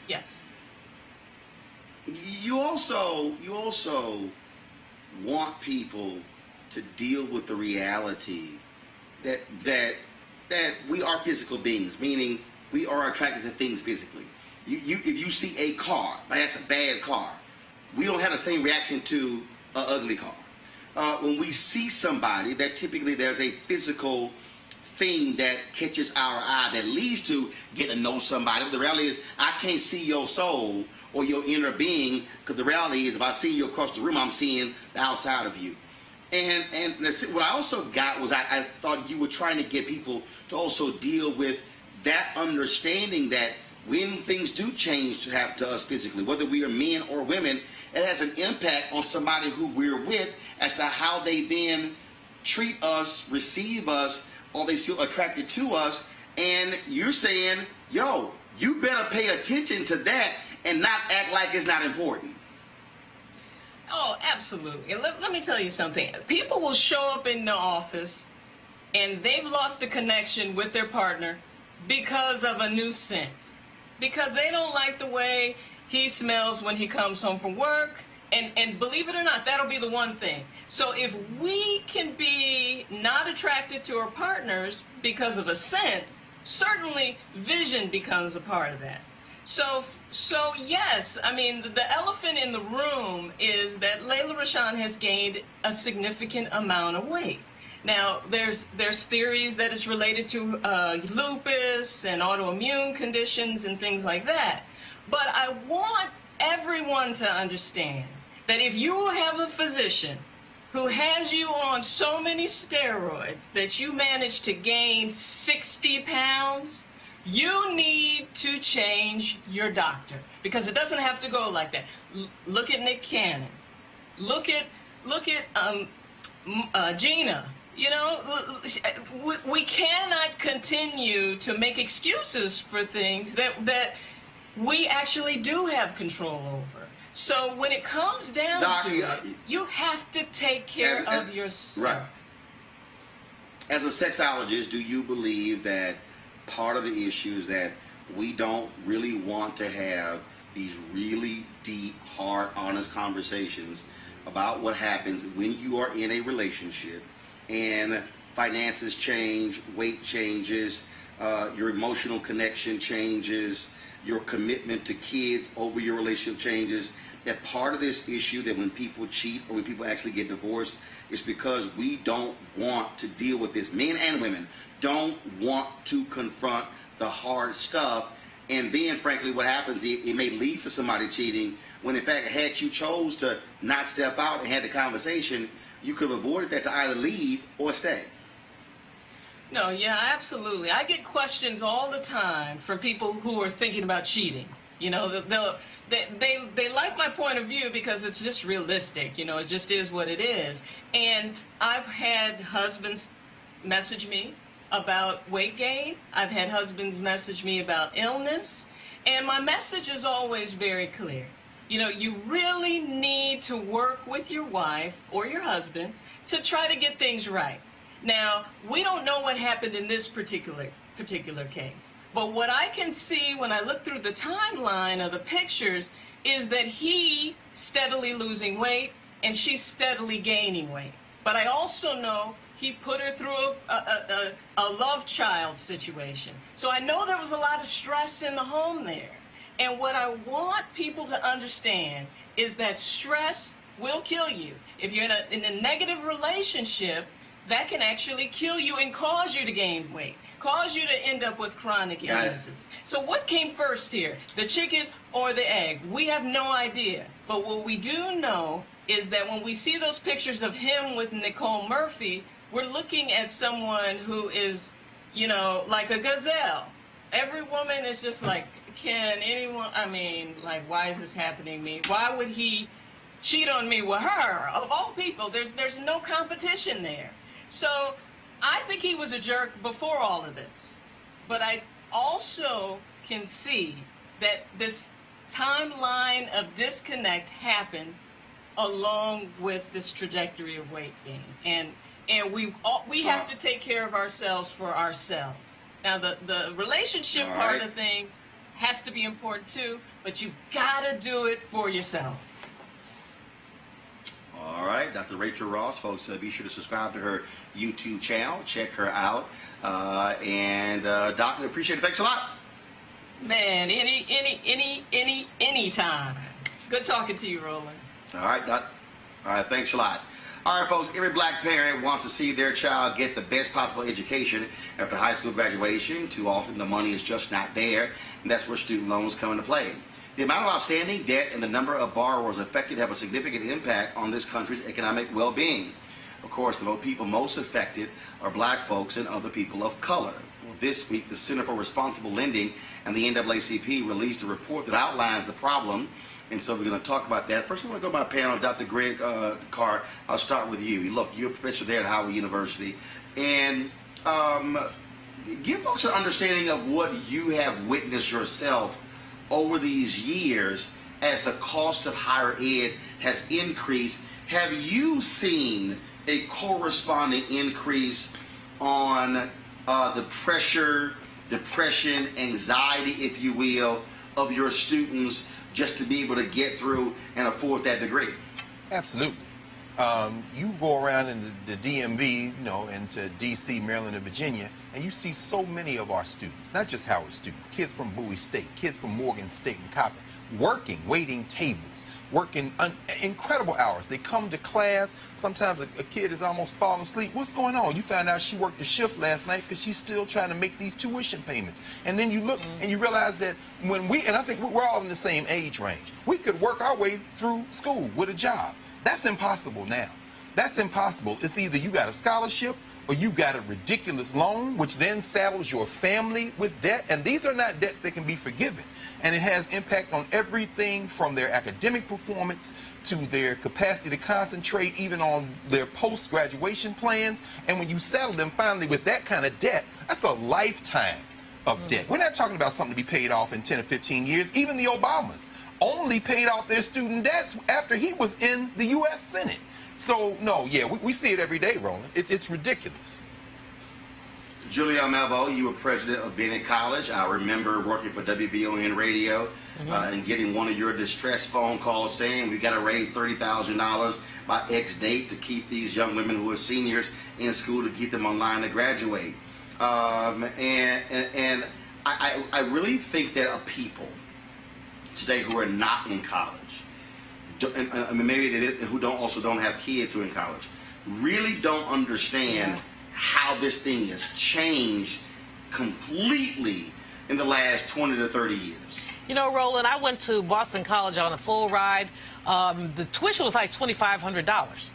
Yes. You also want people to deal with the reality that we are physical beings, meaning we are attracted to things physically. If you see a car, that's a bad car, we don't have the same reaction to an ugly car. when we see somebody, that typically there's a physical thing that catches our eye that leads to getting to know somebody. But the reality is, I can't see your soul or your inner being, because the reality is, if I see you across the room, I'm seeing the outside of you. And what I also got was I thought you were trying to get people to also deal with that understanding that when things do change to happen to us physically, whether we are men or women, it has an impact on somebody who we're with as to how they then treat us, receive us, or they feel attracted to us. And you're saying, yo, you better pay attention to that and not act like it's not important. Oh, absolutely. Let me tell you something. People will show up in the office and they've lost a connection with their partner because of a new scent. Because they don't like the way he smells when he comes home from work. And believe it or not, that'll be the one thing. So if we can be not attracted to our partners because of a scent, certainly vision becomes a part of that. So yes, I mean, the elephant in the room is that Lela Rochon has gained a significant amount of weight. Now, there's theories that it's related to lupus and autoimmune conditions and things like that. But I want everyone to understand that if you have a physician who has you on so many steroids that you manage to gain 60 pounds, you need to change your doctor, because it doesn't have to go like that. Look at Nick Cannon. Look at Gina. You know, we cannot continue to make excuses for things that we actually do have control over. So when it comes down to it, you have to take care of yourself. Right. As a sexologist, do you believe that part of the issue is that we don't really want to have these really deep, hard, honest conversations about what happens when you are in a relationship and finances change, weight changes, your emotional connection changes, your commitment to kids over your relationship changes? That part of this issue, that when people cheat or when people actually get divorced, is because we don't want to deal with this. Men and women don't want to confront the hard stuff. And then, frankly, what happens, it may lead to somebody cheating, when in fact, had you chose to not step out and had the conversation, you could have avoided that to either leave or stay. No, yeah, absolutely. I get questions all the time from people who are thinking about cheating. You know, they like my point of view because it's just realistic. You know, it just is what it is. And I've had husbands message me about weight gain. I've had husbands message me about illness. And my message is always very clear. You know, you really need to work with your wife or your husband to try to get things right. Now, we don't know what happened in this particular case. But what I can see when I look through the timeline of the pictures is that he steadily losing weight and she's steadily gaining weight. But I also know he put her through a love child situation. So I know there was a lot of stress in the home there. And what I want people to understand is that stress will kill you. If you're in a negative relationship, that can actually kill you and cause you to gain weight, cause you to end up with chronic illnesses. So what came first here, the chicken or the egg? We have no idea. But what we do know is that when we see those pictures of him with Nicole Murphy, we're looking at someone who is, you know, like a gazelle. Every woman is just like, can anyone, I mean, like, why is this happening to me? Why would he cheat on me with her? Of all people, there's no competition there. So I think he was a jerk before all of this. But I also can see that this timeline of disconnect happened along with this trajectory of weight gain. And we have to take care of ourselves for ourselves. Now, the relationship part of things has to be important too, but you've got to do it for yourself. All right, Dr. Rachael Ross, folks, be sure to subscribe to her YouTube channel. Check her out. Doc, we appreciate it. Thanks a lot. Man, any time. Good talking to you, Roland. All right, Doc. All right, thanks a lot. All right, folks, every black parent wants to see their child get the best possible education after high school graduation. Too often the money is just not there, and that's where student loans come into play. The amount of outstanding debt and the number of borrowers affected have a significant impact on this country's economic well-being. Of course, the people most affected are black folks and other people of color. Well, this week, the Center for Responsible Lending and the NAACP released a report that outlines the problem. And so we're going to talk about that. First, I want to go to my panel, Dr. Greg Carr. I'll start with you. Look, you're a professor there at Howard University. And give folks an understanding of what you have witnessed yourself over these years as the cost of higher ed has increased. Have you seen a corresponding increase on the pressure, depression, anxiety, if you will, of your students just to be able to get through and afford that degree? Absolutely. You go around in the DMV, into DC, Maryland, and Virginia, and you see so many of our students, not just Howard students, kids from Bowie State, kids from Morgan State and Coppin, working, waiting tables, working incredible hours. They come to class. Sometimes a kid is almost falling asleep. What's going on? You find out she worked a shift last night because she's still trying to make these tuition payments. And then you look and you realize that and I think we're all in the same age range, we could work our way through school with a job. That's impossible now. That's impossible. It's either you got a scholarship or you got a ridiculous loan, which then saddles your family with debt. And these are not debts that can be forgiven. And it has impact on everything from their academic performance to their capacity to concentrate, even on their post-graduation plans. And when you saddle them finally with that kind of debt, that's a lifetime of debt. We're not talking about something to be paid off in 10 or 15 years. Even the Obamas only paid off their student debts after he was in the U.S. Senate. So, no, yeah, we see it every day, Roland. It's ridiculous. Julia Malvo, you were president of Bennett College. I remember working for WVON Radio and getting one of your distress phone calls saying we got to raise $30,000 by X date to keep these young women who are seniors in school, to keep them online to graduate. And I really think that a people today who are not in college, and maybe who don't have kids who are in college, really don't understand how this thing has changed completely in the last 20 to 30 years. You know, Roland, I went to Boston College on a full ride. The tuition was like $2,500.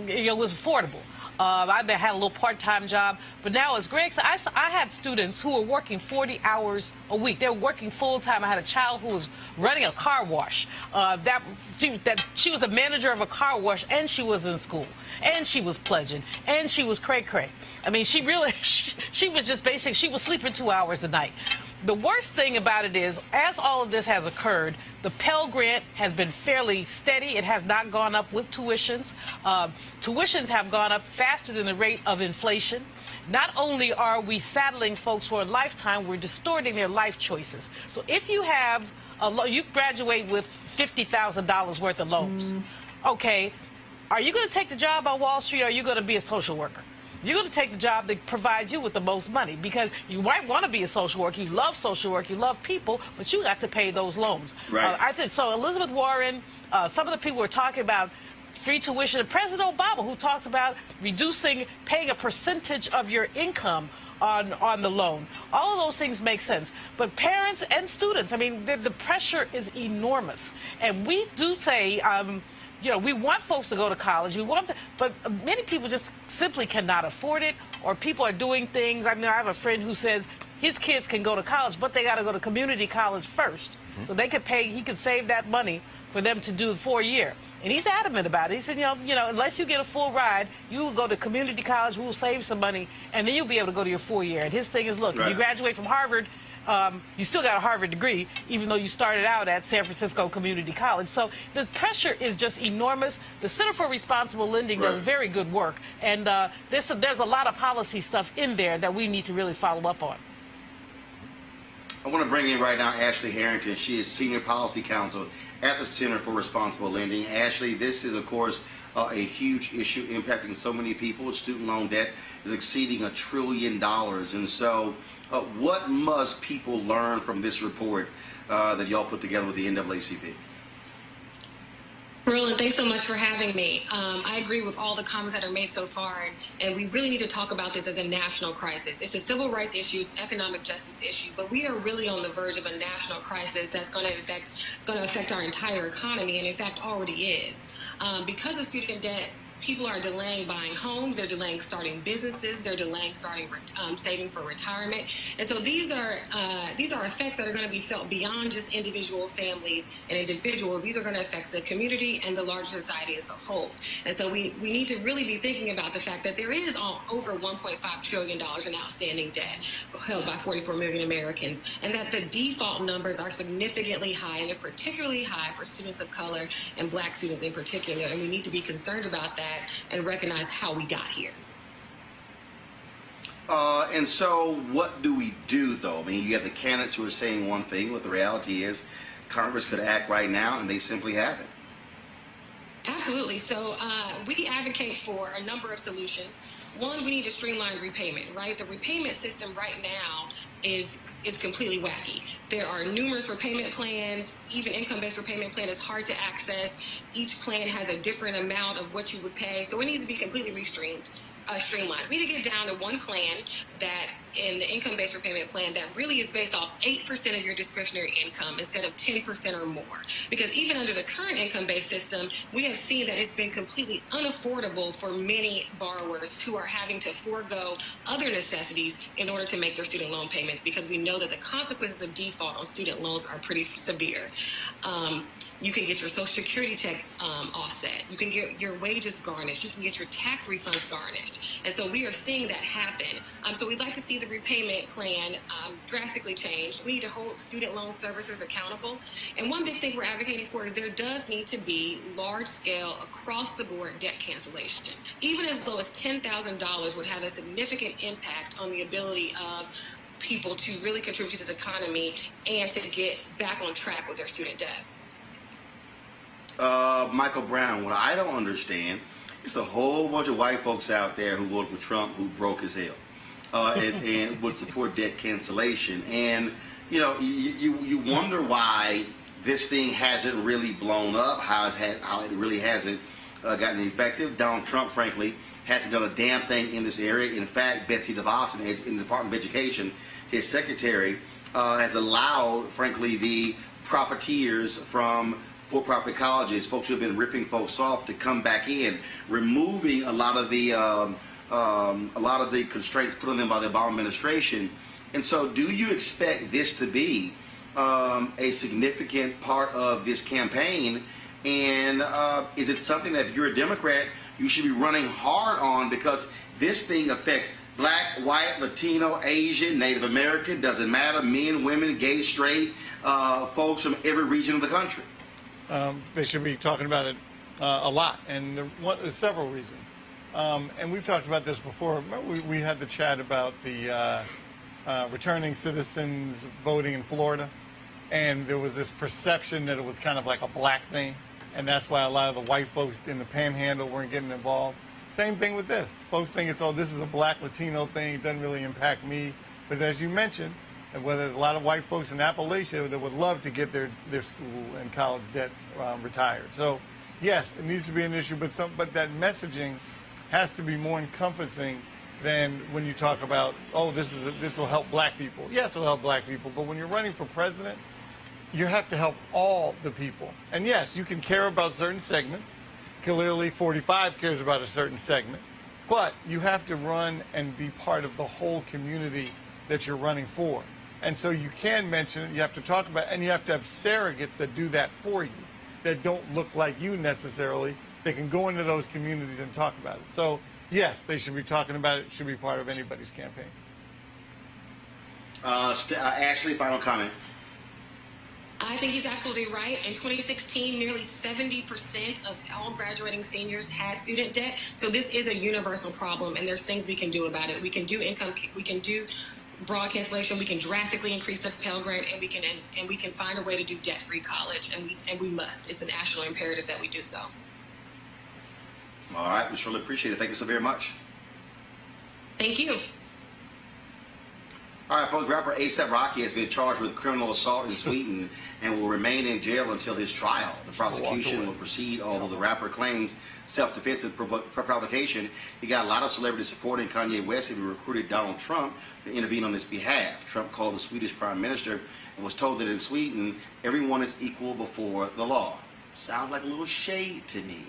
It was affordable. I had a little part-time job, but now, as Greg said, I had students who were working 40 hours a week. They were working full-time. I had a child who was running a car wash. She was a manager of a car wash, and she was in school, and she was pledging, and she was cray-cray. I mean, she was just basically, she was sleeping 2 hours a night. The worst thing about it is, as all of this has occurred, the Pell Grant has been fairly steady. It has not gone up with tuitions. Tuitions have gone up faster than the rate of inflation. Not only are we saddling folks for a lifetime, we're distorting their life choices. So if you have you graduate with $50,000 worth of loans, okay, are you going to take the job on Wall Street, or are you going to be a social worker? You're going to take the job that provides you with the most money, because you might want to be a social worker. You love social work. You love people, but you got to pay those loans. Right. I think so. Elizabeth Warren, some of the people were talking about free tuition, and President Obama, who talked about paying a percentage of your income on the loan. All of those things make sense. But parents and students, I mean, the pressure is enormous. And we do say, we want folks to go to college. But many people just simply cannot afford it, or people are doing things. I mean, I have a friend who says his kids can go to college, but they got to go to community college first. So they could he could save that money for them to do the 4-year. And he's adamant about it. He said, unless you get a full ride, you will go to community college, we'll save some money, and then you'll be able to go to your 4-year. And his thing is, look, if you graduate from Harvard, you still got a Harvard degree, even though you started out at San Francisco Community College. So the pressure is just enormous. The Center for Responsible Lending does very good work. And there's a lot of policy stuff in there that we need to really follow up on. I want to bring in right now Ashley Harrington. She is Senior Policy Counsel at the Center for Responsible Lending. Ashley, this is, of course, a huge issue impacting so many people. Student loan debt is exceeding $1 trillion. And so what must people learn from this report that y'all put together with the NAACP? Roland, thanks so much for having me. I agree with all the comments that are made so far, and we really need to talk about this as a national crisis. It's a civil rights issue, it's an economic justice issue, but we are really on the verge of a national crisis that's going to affect our entire economy, and in fact already is. Because of student debt, people are delaying buying homes, they're delaying starting businesses, they're delaying saving for retirement. And so these are effects that are going to be felt beyond just individual families and individuals. These are going to affect the community and the larger society as a whole. And so we need to really be thinking about the fact that there is over $1.5 trillion in outstanding debt held by 44 million Americans, and that the default numbers are significantly high, and they're particularly high for students of color and Black students in particular. And we need to be concerned about that and recognize how we got here. And so what do we do, though? I mean, you have the candidates who are saying one thing, but the reality is Congress could act right now, and they simply haven't. Absolutely. So we advocate for a number of solutions. One, we need to streamline repayment, right? The repayment system right now is completely wacky. There are numerous repayment plans. Even income-based repayment plan is hard to access. Each plan has a different amount of what you would pay. So it needs to be completely streamlined. We need to get down to one plan that, in the income-based repayment plan, that really is based off 8% of your discretionary income instead of 10% or more. Because even under the current income-based system, we have seen that it's been completely unaffordable for many borrowers who are having to forego other necessities in order to make their student loan payments, because we know that the consequences of default on student loans are pretty severe. You can get your Social Security check offset. You can get your wages garnished. You can get your tax refunds garnished. And so we are seeing that happen. So we'd like to see the repayment plan drastically changed. We need to hold student loan servicers accountable. And one big thing we're advocating for is there does need to be large-scale, across-the-board debt cancellation. Even as low as $10,000 would have a significant impact on the ability of people to really contribute to this economy and to get back on track with their student debt. Michael Brown, what I don't understand is a whole bunch of white folks out there who voted for Trump who broke as hell and would support debt cancellation. And, you know, you wonder why this thing hasn't really blown up, how it really hasn't gotten effective. Donald Trump, frankly, hasn't done a damn thing in this area. In fact, Betsy DeVos in the Department of Education, his secretary, has allowed, frankly, the profiteers from for-profit colleges, folks who have been ripping folks off, to come back in, removing a lot of the constraints put on them by the Obama administration. And so, do you expect this to be a significant part of this campaign? And is it something that, if you're a Democrat, you should be running hard on, because this thing affects Black, white, Latino, Asian, Native American, doesn't matter, men, women, gay, straight, folks from every region of the country? They should be talking about it a lot, and there's several reasons. And we've talked about this before. We had the chat about the returning citizens voting in Florida, and there was this perception that it was kind of like a black thing, and that's why a lot of the white folks in the panhandle weren't getting involved. Same thing with this. Folks think it's, oh, this is a Black Latino thing, it doesn't really impact me. But as you mentioned, whether there's a lot of white folks in Appalachia that would love to get their school and college debt retired. So, yes, it needs to be an issue, but that messaging has to be more encompassing than when you talk about, oh, this will help Black people. Yes, it'll help Black people, but when you're running for president, you have to help all the people. And yes, you can care about certain segments. Clearly, 45 cares about a certain segment, but you have to run and be part of the whole community that you're running for. And so you can mention it, you have to talk about it, and you have to have surrogates that do that for you, that don't look like you necessarily. They can go into those communities and talk about it. So, yes, they should be talking about it. It should be part of anybody's campaign. Ashley, final comment. I think he's absolutely right. In 2016, nearly 70% of all graduating seniors had student debt. So this is a universal problem, and there's things we can do about it. We can do broad cancellation. We can drastically increase the Pell Grant, and we can find a way to do debt-free college, and we must. It's a national imperative that we do so. All right, we surely appreciate it. Thank you so very much. Thank you. All right, folks, rapper A$AP Rocky has been charged with criminal assault in Sweden and will remain in jail until his trial. The prosecution will proceed, although the rapper claims self-defense and provocation. He got a lot of celebrity support in Kanye West, and he recruited Donald Trump to intervene on his behalf. Trump called the Swedish Prime Minister and was told that in Sweden, everyone is equal before the law. Sounds like a little shade to me.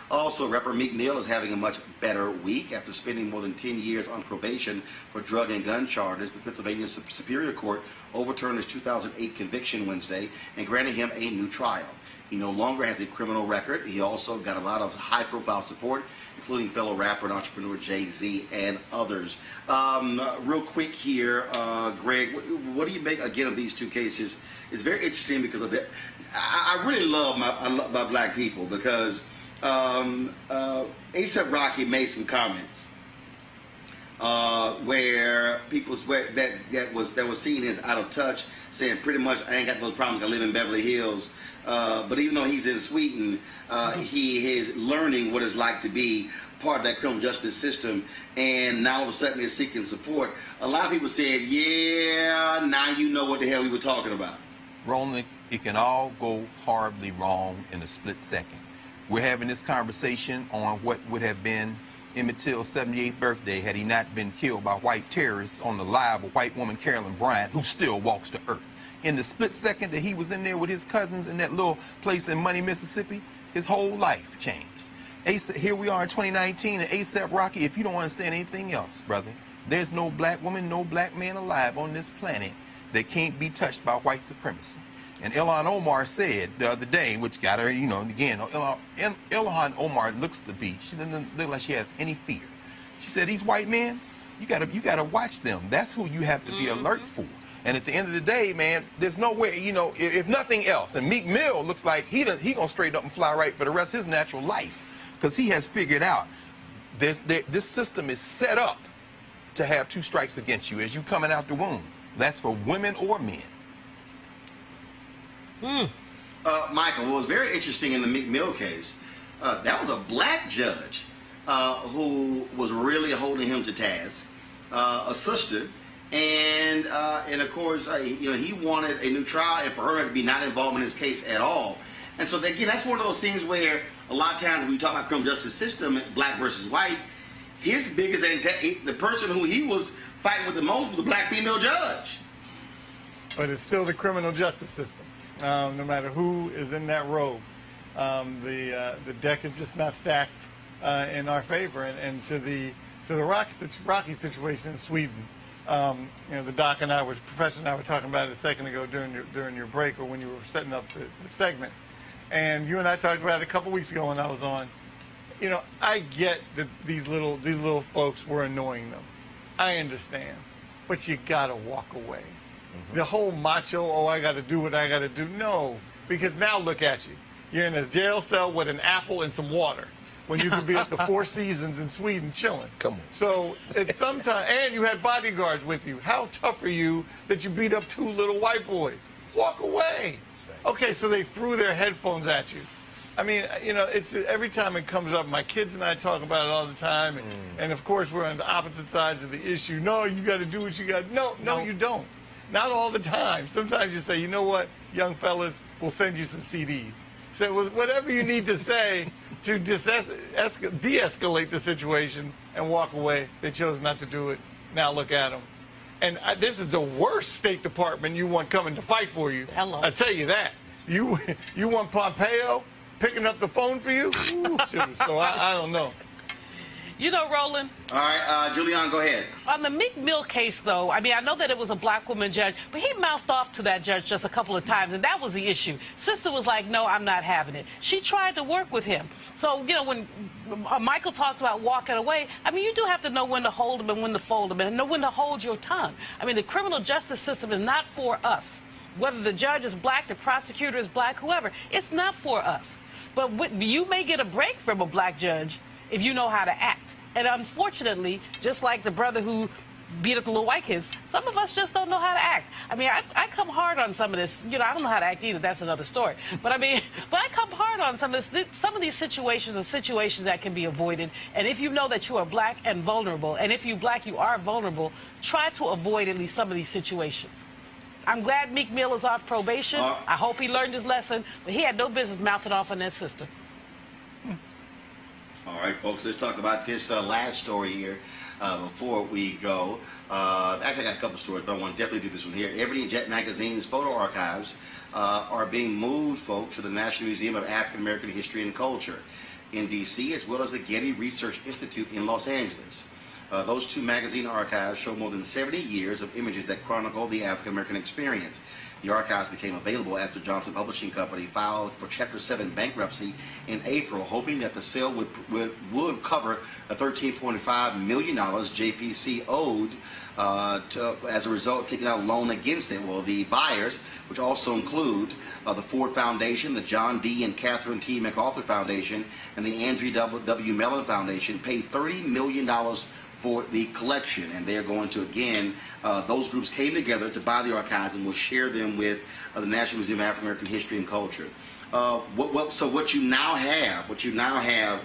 Also, rapper Meek Mill is having a much better week after spending more than 10 years on probation for drug and gun charges. The Pennsylvania Superior Court overturned his 2008 conviction Wednesday and granted him a new trial. He no longer has a criminal record. He also got a lot of high-profile support, including fellow rapper and entrepreneur Jay-Z and others. Real quick here, Greg, what do you make, again, of these two cases? It's very interesting because of that. I really love my black people because A$AP Rocky made some comments where people that was seen as out of touch, saying pretty much I ain't got those problems. I live in Beverly Hills, but even though he's in Sweden, he is learning what it's like to be part of that criminal justice system, and now all of a sudden they're seeking support. A lot of people said, "Yeah, now you know what the hell we were talking about." Roland, it can all go horribly wrong in a split second. We're having this conversation on what would have been Emmett Till's 78th birthday had he not been killed by white terrorists on the live of white woman Carolyn Bryant, who still walks the earth. In the split second that he was in there with his cousins in that little place in Money, Mississippi, his whole life changed. Here we are in 2019, and A$AP Rocky, if you don't understand anything else, brother, there's no black woman, no black man alive on this planet that can't be touched by white supremacy. And Ilhan Omar said the other day, which got her, you know, again, Ilhan Omar looks to be, she doesn't look like she has any fear. She said, these white men, you gotta watch them. That's who you have to be alert for. And at the end of the day, man, there's no way, you know, if nothing else, and Meek Mill looks like he gonna straighten up and fly right for the rest of his natural life, because he has figured out this system is set up to have two strikes against you as you coming out the womb. That's for women or men. Michael, what was very interesting in the Meek Mill case, that was a black judge who was really holding him to task, a sister, and of course, you know, he wanted a new trial and for her to be not involved in his case at all. And so again, that's one of those things where a lot of times when we talk about criminal justice system, black versus white, his biggest the person who he was fighting with the most was a black female judge. But it's still the criminal justice system. No matter who is in that robe, the deck is just not stacked in our favor. And to the Rocky situation in Sweden, you know, the doc and Professor and I were talking about it a second ago during your break or when you were setting up the segment, and you and I talked about it a couple weeks ago when I was on. You know, I get that these little folks were annoying them. I understand, but you gotta walk away. The whole macho, oh, I got to do what I got to do. No, because now look at you. You're in a jail cell with an apple and some water when you could be at the Four Seasons in Sweden chilling. Come on. So it's sometimes, and you had bodyguards with you. How tough are you that you beat up two little white boys? Walk away. Okay, so they threw their headphones at you. I mean, you know, it's every time it comes up, my kids and I talk about it all the time, and of course we're on the opposite sides of the issue. No, you got to do what you got. No, you don't. Not all the time. Sometimes you say, you know what, young fellas, we'll send you some CDs. So whatever you need to say to de-escalate the situation and walk away. They chose not to do it. Now look at them. And this is the worst State Department you want coming to fight for you. Hello. I tell you that. You want Pompeo picking up the phone for you? Ooh, so I don't know. You know, Roland. All right, Julian, go ahead. On the Meek Mill case, though, I mean, I know that it was a black woman judge, but he mouthed off to that judge just a couple of times, and that was the issue. Sister was like, no, I'm not having it. She tried to work with him. So, you know, when Michael talked about walking away, I mean, you do have to know when to hold them and when to fold them and know when to hold your tongue. I mean, the criminal justice system is not for us. Whether the judge is black, the prosecutor is black, whoever, it's not for us. But you may get a break from a black judge if you know how to act. And unfortunately, just like the brother who beat up the little white kids. Some of us just don't know how to act. I mean, I come hard on some of this. You know, I don't know how to act either. That's another story. But I mean, but I come hard on some of this. Some of these situations are situations that can be avoided. And if you know that you are black and vulnerable, and if you black, you are vulnerable, try to avoid at least some of these situations. I'm glad Meek Mill is off probation. I hope he learned his lesson, but he had no business mouthing off on that sister. All right, folks, let's talk about this last story here before we go. Actually, I got a couple stories, but I want to definitely do this one here. Ebony and Jet Magazines photo archives are being moved, folks, to the National Museum of African American History and Culture in D.C., as well as the Getty Research Institute in Los Angeles. Those two magazine archives show more than 70 years of images that chronicle the African American experience. The archives became available after Johnson Publishing Company filed for Chapter 7 bankruptcy in April, hoping that the sale would cover the $13.5 million JPC owed as a result of taking out a loan against it. Well, the buyers, which also include the Ford Foundation, the John D. and Catherine T. MacArthur Foundation, and the Andrew W. Mellon Foundation, paid $30 million for the collection, and they're going to, again, those groups came together to buy the archives and will share them with the National Museum of African American History and Culture. So what you now have,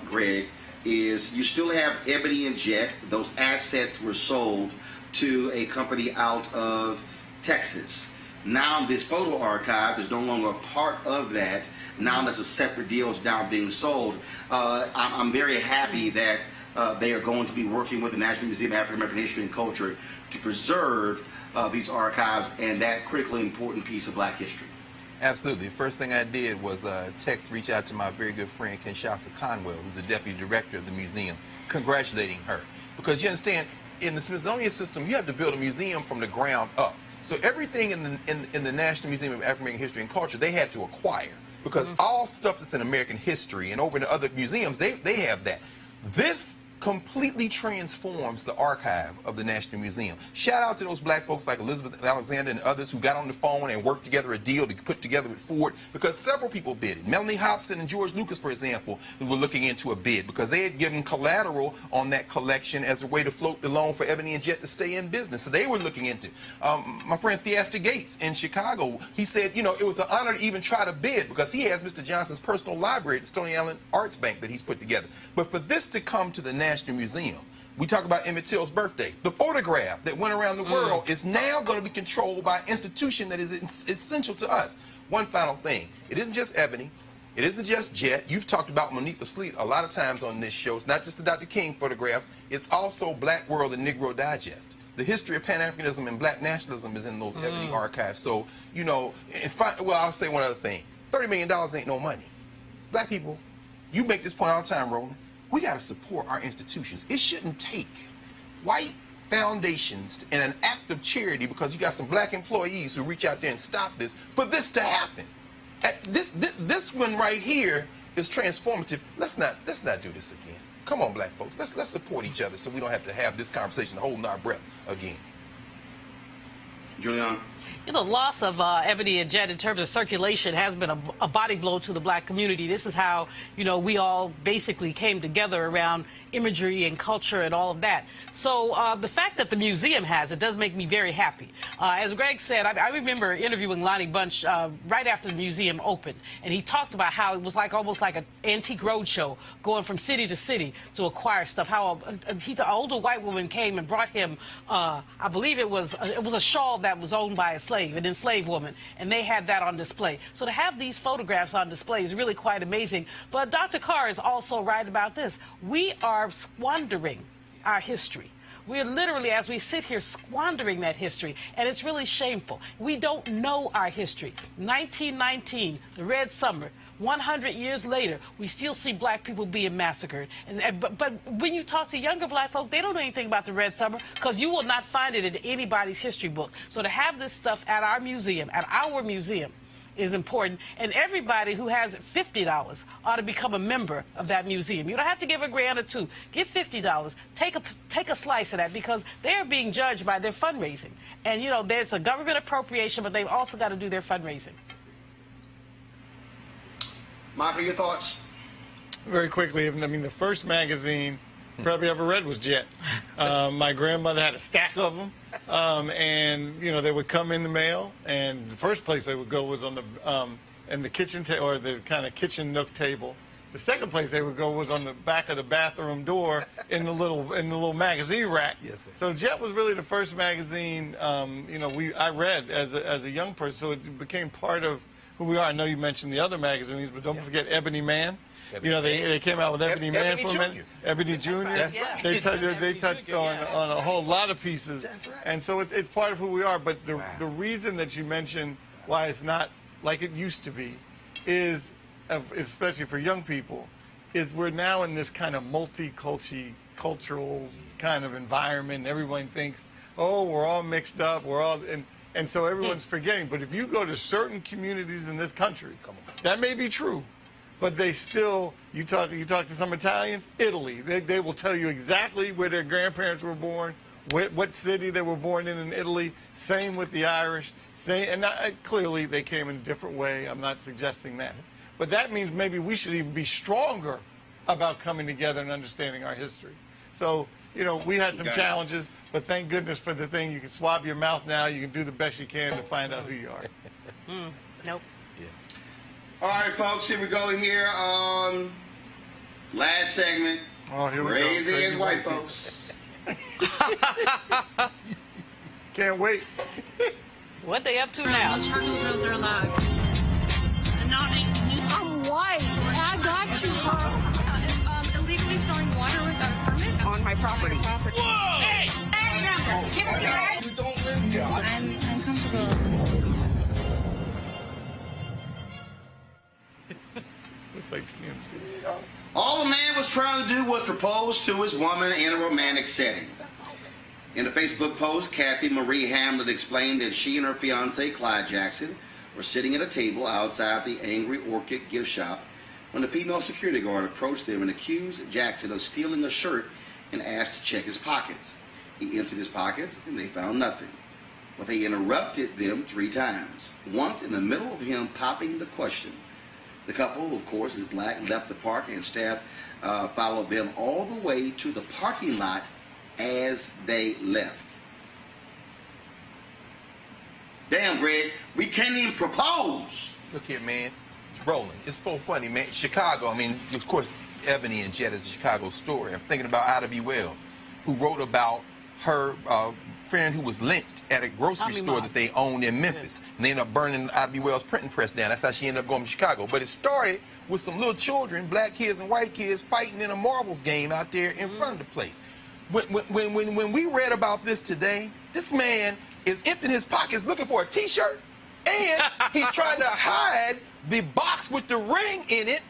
Greg, is you still have Ebony and Jet. Those assets were sold to a company out of Texas. Now this photo archive is no longer a part of that. Now that's a separate deal. It's now being sold. I'm very happy that they are going to be working with the National Museum of African American History and Culture to preserve these archives and that critically important piece of black history. Absolutely. The first thing I did was reach out to my very good friend Kinshasa Conwell, who's the deputy director of the museum, congratulating her. Because you understand, in the Smithsonian system, you have to build a museum from the ground up. So everything in the National Museum of African American History and Culture, they had to acquire. Because all stuff that's in American history and over in the other museums, they have that. This completely transforms the archive of the National Museum. Shout out to those black folks like Elizabeth Alexander and others who got on the phone and worked together a deal to put together with Ford, because several people bid it. Melanie Hobson and George Lucas, for example, were looking into a bid because they had given collateral on that collection as a way to float the loan for Ebony and Jet to stay in business. So they were looking into it. My friend Theaster Gates in Chicago, he said, you know, it was an honor to even try to bid because he has Mr. Johnson's personal library at the Stony Island Arts Bank that he's put together. But for this to come to the National Museum, we talk about Emmett Till's birthday. The photograph that went around the world is now going to be controlled by an institution that is essential to us. One final thing. It isn't just Ebony. It isn't just Jet. You've talked about Monifa Sleet a lot of times on this show. It's not just the Dr. King photographs. It's also Black World and Negro Digest. The history of Pan-Africanism and black nationalism is in those Ebony archives. So, you know, well, I'll say one other thing. $30 million ain't no money. Black people, you make this point all the time, Roland. We got to support our institutions. It shouldn't take white foundations and an act of charity because you got some black employees who reach out there and stop this for this to happen. This one right here is transformative. Let's not do this again. Come on, black folks. Let's support each other so we don't have to have this conversation holding our breath again. Julian? You know, the loss of Ebony and Jet in terms of circulation has been a body blow to the black community. This is how, you know, we all basically came together around imagery and culture and all of that. So the fact that the museum has it does make me very happy. As Greg said, I remember interviewing Lonnie Bunch right after the museum opened, and he talked about how it was like almost like an antique roadshow going from city to city to acquire stuff. How an older white woman came and brought him, I believe it was a shawl that was owned by a slave, an enslaved woman, and they had that on display. So to have these photographs on display is really quite amazing. But Dr. Carr is also right about this. We are squandering our history. We're literally, as we sit here, squandering that history, and it's really shameful. We don't know our history. 1919, the Red Summer. 100 years later, we still see black people being massacred. But when you talk to younger black folk, they don't know anything about the Red Summer because you will not find it in anybody's history book. So to have this stuff at our museum, is important. And everybody who has $50 ought to become a member of that museum. You don't have to give $1 or $2. Give $50. Take a slice of that because they're being judged by their fundraising. And, you know, there's a government appropriation, but they've also got to do their fundraising. Michael, your thoughts? Very quickly, I mean, the first magazine probably ever read was Jet. My grandmother had a stack of them, and you know they would come in the mail, and the first place they would go was on the in the kitchen or the kind of kitchen nook table. The second place they would go was on the back of the bathroom door in the little magazine rack. Yes, sir. So Jet was really the first magazine you know I read as a young person, so it became part of who we are. I know you mentioned the other magazines, but don't forget Ebony Man. You know, they came out with Ebony Man for a minute. Ebony Jr. That's right. They touched on a whole lot of pieces. That's right. And so it's part of who we are. But the reason that you mentioned why it's not like it used to be is, especially for young people, is we're now in this kind of multicultural kind of environment. Everyone thinks, oh, we're all mixed up. We're all... And so everyone's forgetting. But if you go to certain communities in this country, that may be true. But they still, you talk to some Italians, Italy, they will tell you exactly where their grandparents were born, what city they were born in Italy. Same with the Irish. Clearly they came in a different way. I'm not suggesting that. But that means maybe we should even be stronger about coming together and understanding our history. So, you know, we had some challenges, but thank goodness for the thing. You can swab your mouth now. You can do the best you can to find out who you are. Nope. All right, folks, here we go here on last segment. Oh, here we go. Crazy as white folks. Can't wait. What they up to now? Charcoal grills are allowed. I'm white. I got you. Illegally selling water without a permit On my property. Whoa! Hey! You don't live here. I'm uncomfortable. It's like TMZ. All the man was trying to do was propose to his woman in a romantic setting. In a Facebook post, Kathy Marie Hamlet explained that she and her fiancé, Clyde Jackson, were sitting at a table outside the Angry Orchid gift shop when a female security guard approached them and accused Jackson of stealing a shirt and asked to check his pockets. He emptied his pockets and they found nothing. But they interrupted them 3 times, once in the middle of him popping the question. The couple, of course, is black, left the park, and staff followed them all the way to the parking lot as they left. Damn, Greg, we can't even propose. Look here, man. Roland, it's so funny, man. Chicago, I mean, of course, Ebony and Jet is a Chicago story. I'm thinking about Ida B. Wells, who wrote about her friend who was lynched at a grocery store that they owned in Memphis. And they ended up burning Ida B. Wells' printing press down. That's how she ended up going to Chicago. But it started with some little children, black kids and white kids, fighting in a marbles game out there in front of the place. When we read about this today, this man is emptying his pockets looking for a T-shirt, and he's trying to hide the box with the ring in it.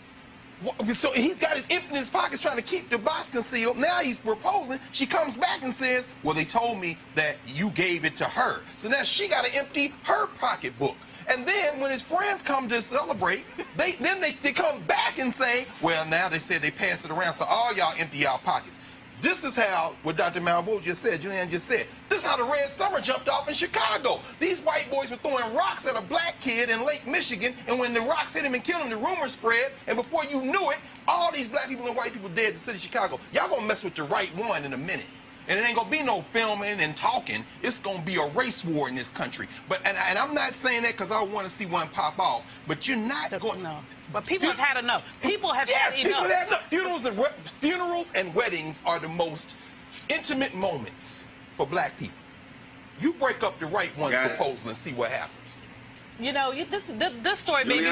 So he's got his empty in his pockets trying to keep the box concealed. Now he's proposing. She comes back and says, well, they told me that you gave it to her. So now she got to empty her pocketbook. And then when his friends come to celebrate, they come back and say, well, now they said they passed it around, so all y'all empty y'all pockets. This is how, what Dr. Malveaux just said, Julianne just said, this is how the Red Summer jumped off in Chicago. These white boys were throwing rocks at a black kid in Lake Michigan, and when the rocks hit him and killed him, the rumor spread, and before you knew it, all these black people and white people dead in the city of Chicago. Y'all gonna mess with the right one in a minute. And it ain't gonna be no filming and talking. It's gonna be a race war in this country. But and I'm not saying that because I want to see one pop off. But you're not going. No. But people have had enough. People have had enough. People have enough. Funerals and weddings are the most intimate moments for black people. You break up the right one's proposal and see what happens. You know, this story made me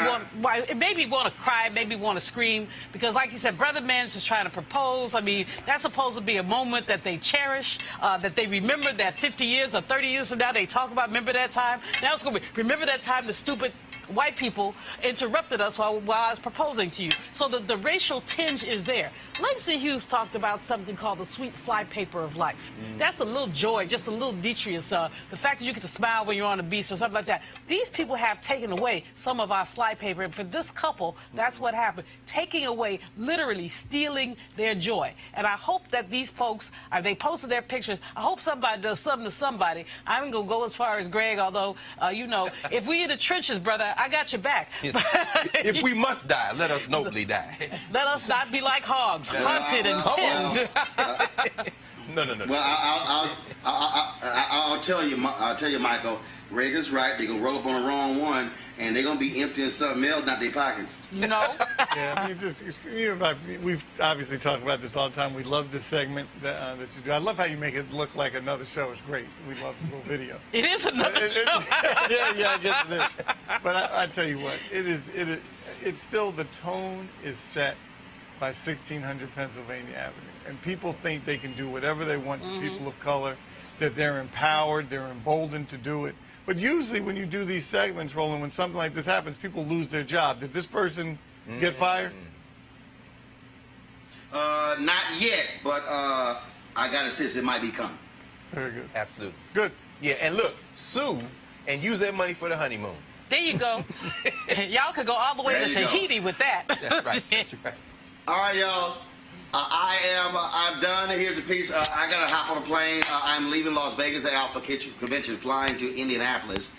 want to cry, made me want to scream, because like you said, Brother Man's just trying to propose. I mean, that's supposed to be a moment that they cherish, that they remember that 50 years or 30 years from now they talk about, remember that time? Now it's going to be, remember that time the stupid white people interrupted us while I was proposing to you. So the racial tinge is there. Langston Hughes talked about something called the sweet flypaper of life. That's a little joy, just a little detritus. The fact that you get to smile when you're on the beach or something like that. These people people have taken away some of our flypaper. And for this couple, that's what happened. Taking away, literally stealing their joy. And I hope that these folks, they posted their pictures. I hope somebody does something to somebody. I'm going to go as far as Greg, although, you know, if we in the trenches, brother, I got your back. If we must die, let us nobly die. Let us not be like hogs, hunted and pinned. No. Well, I'll tell you, Michael. Greg is right. They're gonna roll up on the wrong one, and they're gonna be emptying something else, not their pockets. You know. Yeah, I mean, we've obviously talked about this all the time. We love this segment that you do. I love how you make it look like another show. It's great. We love the little video. It is another show. yeah, I get this. But I tell you what, it's still, the tone is set by 1600 Pennsylvania Avenue. And people think they can do whatever they want to people of color, that they're empowered, they're emboldened to do it. But usually when you do these segments, Roland, when something like this happens, people lose their job. Did this person get fired? Not yet, but I got to insist it might be coming. Very good. Absolutely. Good. Yeah, and look, sue and use that money for the honeymoon. There you go. Y'all could go all the way to Tahiti with that. That's right. That's right. All right, y'all. I'm done. Here's a piece. I got to hop on a plane. I'm leaving Las Vegas, the Alpha Convention, flying to Indianapolis.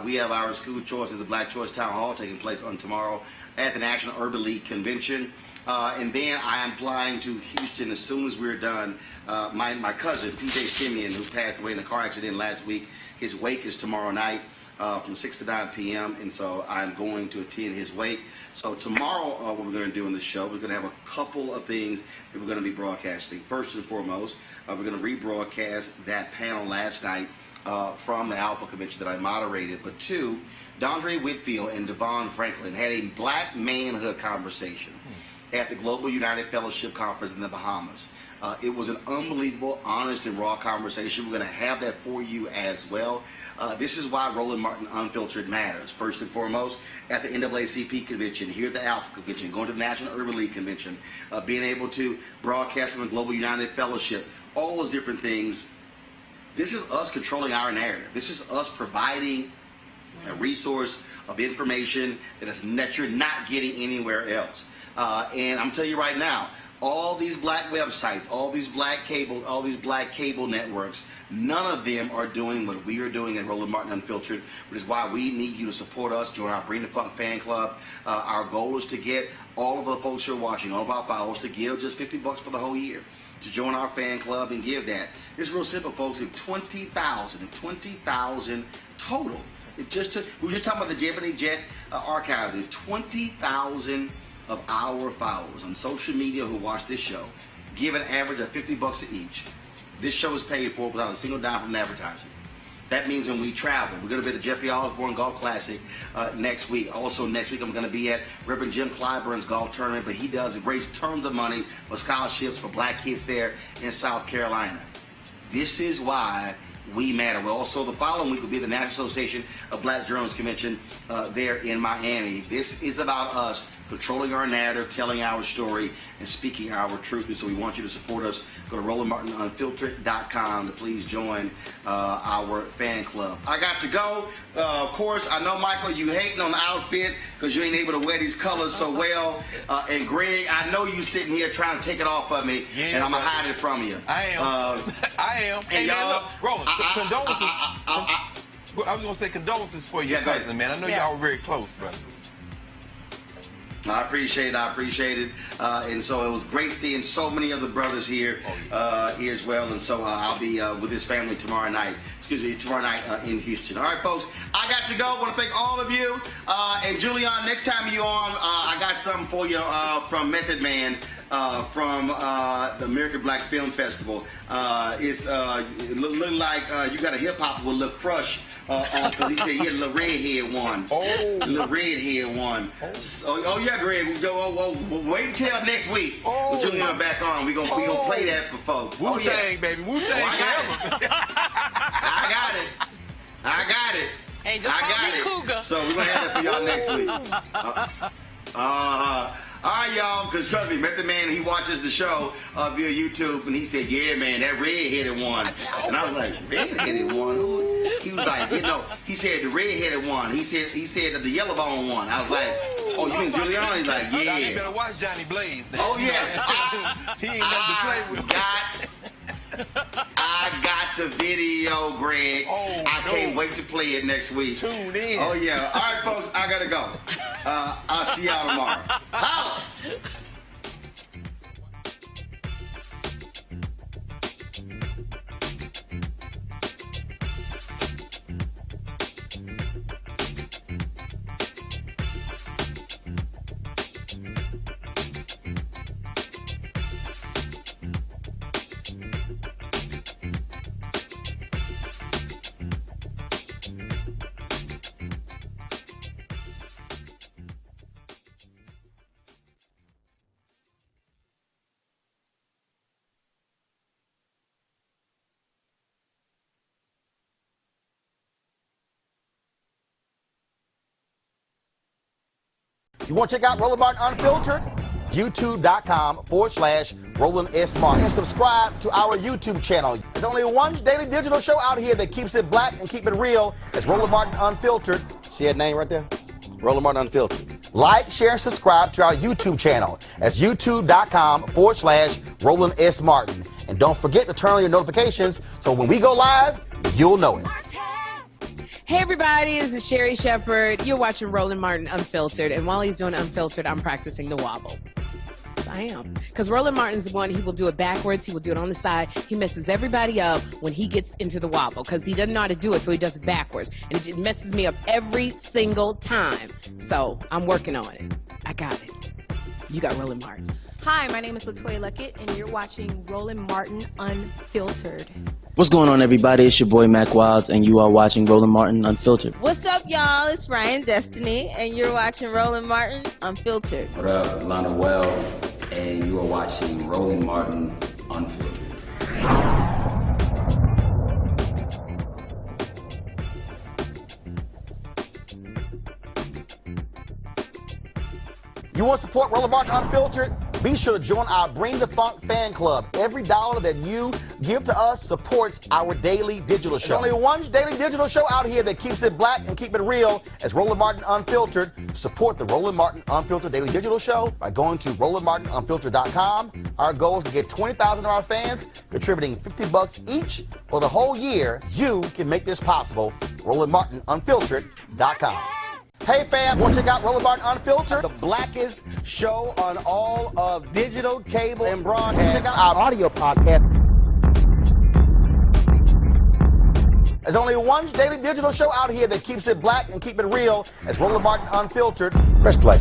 We have our school choice at the Black Choice Town Hall taking place on tomorrow at the National Urban League Convention. And then I am flying to Houston as soon as we're done. My cousin, P.J. Simeon, who passed away in a car accident last week, his wake is tomorrow night. From 6 to 9 p.m. and so I'm going to attend his wake. So tomorrow, what we're going to do in the show, we're going to have a couple of things that we're going to be broadcasting. First and foremost, we're going to rebroadcast that panel last night from the Alpha Convention that I moderated. But two, Dondre Whitfield and Devon Franklin had a black manhood conversation at the Global United Fellowship Conference in the Bahamas. It was an unbelievable, honest, and raw conversation. We're going to have that for you as well. This is why Roland Martin Unfiltered matters. First and foremost, at the NAACP convention, here at the Alpha Convention, going to the National Urban League Convention, being able to broadcast from the Global United Fellowship, all those different things. This is us controlling our narrative. This is us providing a resource of information that you're not getting anywhere else. And I'm telling you right now, all these black websites, all these black cable networks, none of them are doing what we are doing at Roland Martin Unfiltered, which is why we need you to support us. Join our Bring the Funk fan club. Our goal is to get all of the folks who are watching, all of our followers, to give just $50 for the whole year to join our fan club and give that. It's real simple, folks. If 20,000 total. We were just talking about the Ebony and Jet archives. If 20,000 of our followers on social media who watch this show give an average of $50 each, this show is paid for without a single dime from advertising. That means when we travel, we're going to be at the Jeffrey Osborne Golf Classic next week. Also next week, I'm going to be at Reverend Jim Clyburn's golf tournament, but he does raise tons of money for scholarships for black kids there in South Carolina. This is why we matter. Well, also the following week will be the National Association of Black Journalists Convention there in Miami. This is about us controlling our narrative, telling our story, and speaking our truth. And so we want you to support us. Go to RolandMartinUnfiltered.com to please join our fan club. I got to go. Of course, I know, Michael, you hating on the outfit because you ain't able to wear these colors so well. And Greg, I know you sitting here trying to take it off of me, and I'm going to hide it from you. I am. I am. And y'all, Roland, condolences. I was going to say condolences for your cousin, man. I know y'all were very close, brother. I appreciate it. And so it was great seeing so many of the brothers here here as well. And so I'll be with his family tomorrow night in Houston. All right, folks, I got to go. I want to thank all of you. And Julian, next time you're on, I got something for you from Method Man. From the American Black Film Festival. It looked like you got a hip-hop with Lil Crush on, because he said he had a little redhead one. Oh. A little redhead one. Oh yeah, Greg. Wait until next week. Oh. With Julian back on. We're gonna play that for folks. Wu-Tang, baby. Wu-Tang forever. I got it. Hey, just call me Cougar. So we're going to have that for y'all next week. All right, y'all, because trust me, Method Man, he watches the show via YouTube, and he said, yeah, man, that red-headed one. And I was like, red-headed one? He was like, he said the red-headed one. He said the yellow bone one. I was like, oh, you mean Giuliani? He's like, yeah. You better watch Johnny Blaze. Then. Oh yeah. He ain't nothing to play with. I got the video, Greg. Oh, I can't wait to play it next week. Tune in. Oh yeah. All right, folks. I gotta go. I'll see y'all tomorrow. Holla. You want to check out Roland Martin Unfiltered? YouTube.com/Roland S. Martin. And subscribe to our YouTube channel. There's only one daily digital show out here that keeps it black and keep it real. It's Roland Martin Unfiltered. See that name right there? Roland Martin Unfiltered. Like, share, and subscribe to our YouTube channel. That's YouTube.com/Roland S. Martin. And don't forget to turn on your notifications so when we go live, you'll know it. Hey everybody, this is Sherry Shepherd. You're watching Roland Martin Unfiltered, and while he's doing Unfiltered, I'm practicing the wobble. Yes, I am. Because Roland Martin's the one, he will do it backwards, he will do it on the side. He messes everybody up when he gets into the wobble, because he doesn't know how to do it, so he does it backwards. And it just messes me up every single time. So, I'm working on it. I got it. You got Roland Martin. Hi, my name is LaToya Luckett, and you're watching Roland Martin Unfiltered. What's going on, everybody? It's your boy Mac Wilds, and you are watching Roland Martin Unfiltered. What's up, y'all? It's Ryan Destiny, and you're watching Roland Martin Unfiltered. What up, Lana Well, and you are watching Roland Martin Unfiltered. You want to support Roland Martin Unfiltered? Be sure to join our Bring the Funk fan club. Every dollar that you give to us supports our daily digital show. There's only one daily digital show out here that keeps it black and keep it real. It's Roland Martin Unfiltered. Support the Roland Martin Unfiltered daily digital show by going to RolandMartinUnfiltered.com. Our goal is to get 20,000 of our fans contributing $50 each for the whole year. You can make this possible. RolandMartinUnfiltered.com. Hey fam, want to check out Roland Martin Unfiltered? The blackest show on all of digital, cable, and broadcast. Check out our audio podcast. There's only one daily digital show out here that keeps it black and keep it real. It's Roland Martin Unfiltered. Press play.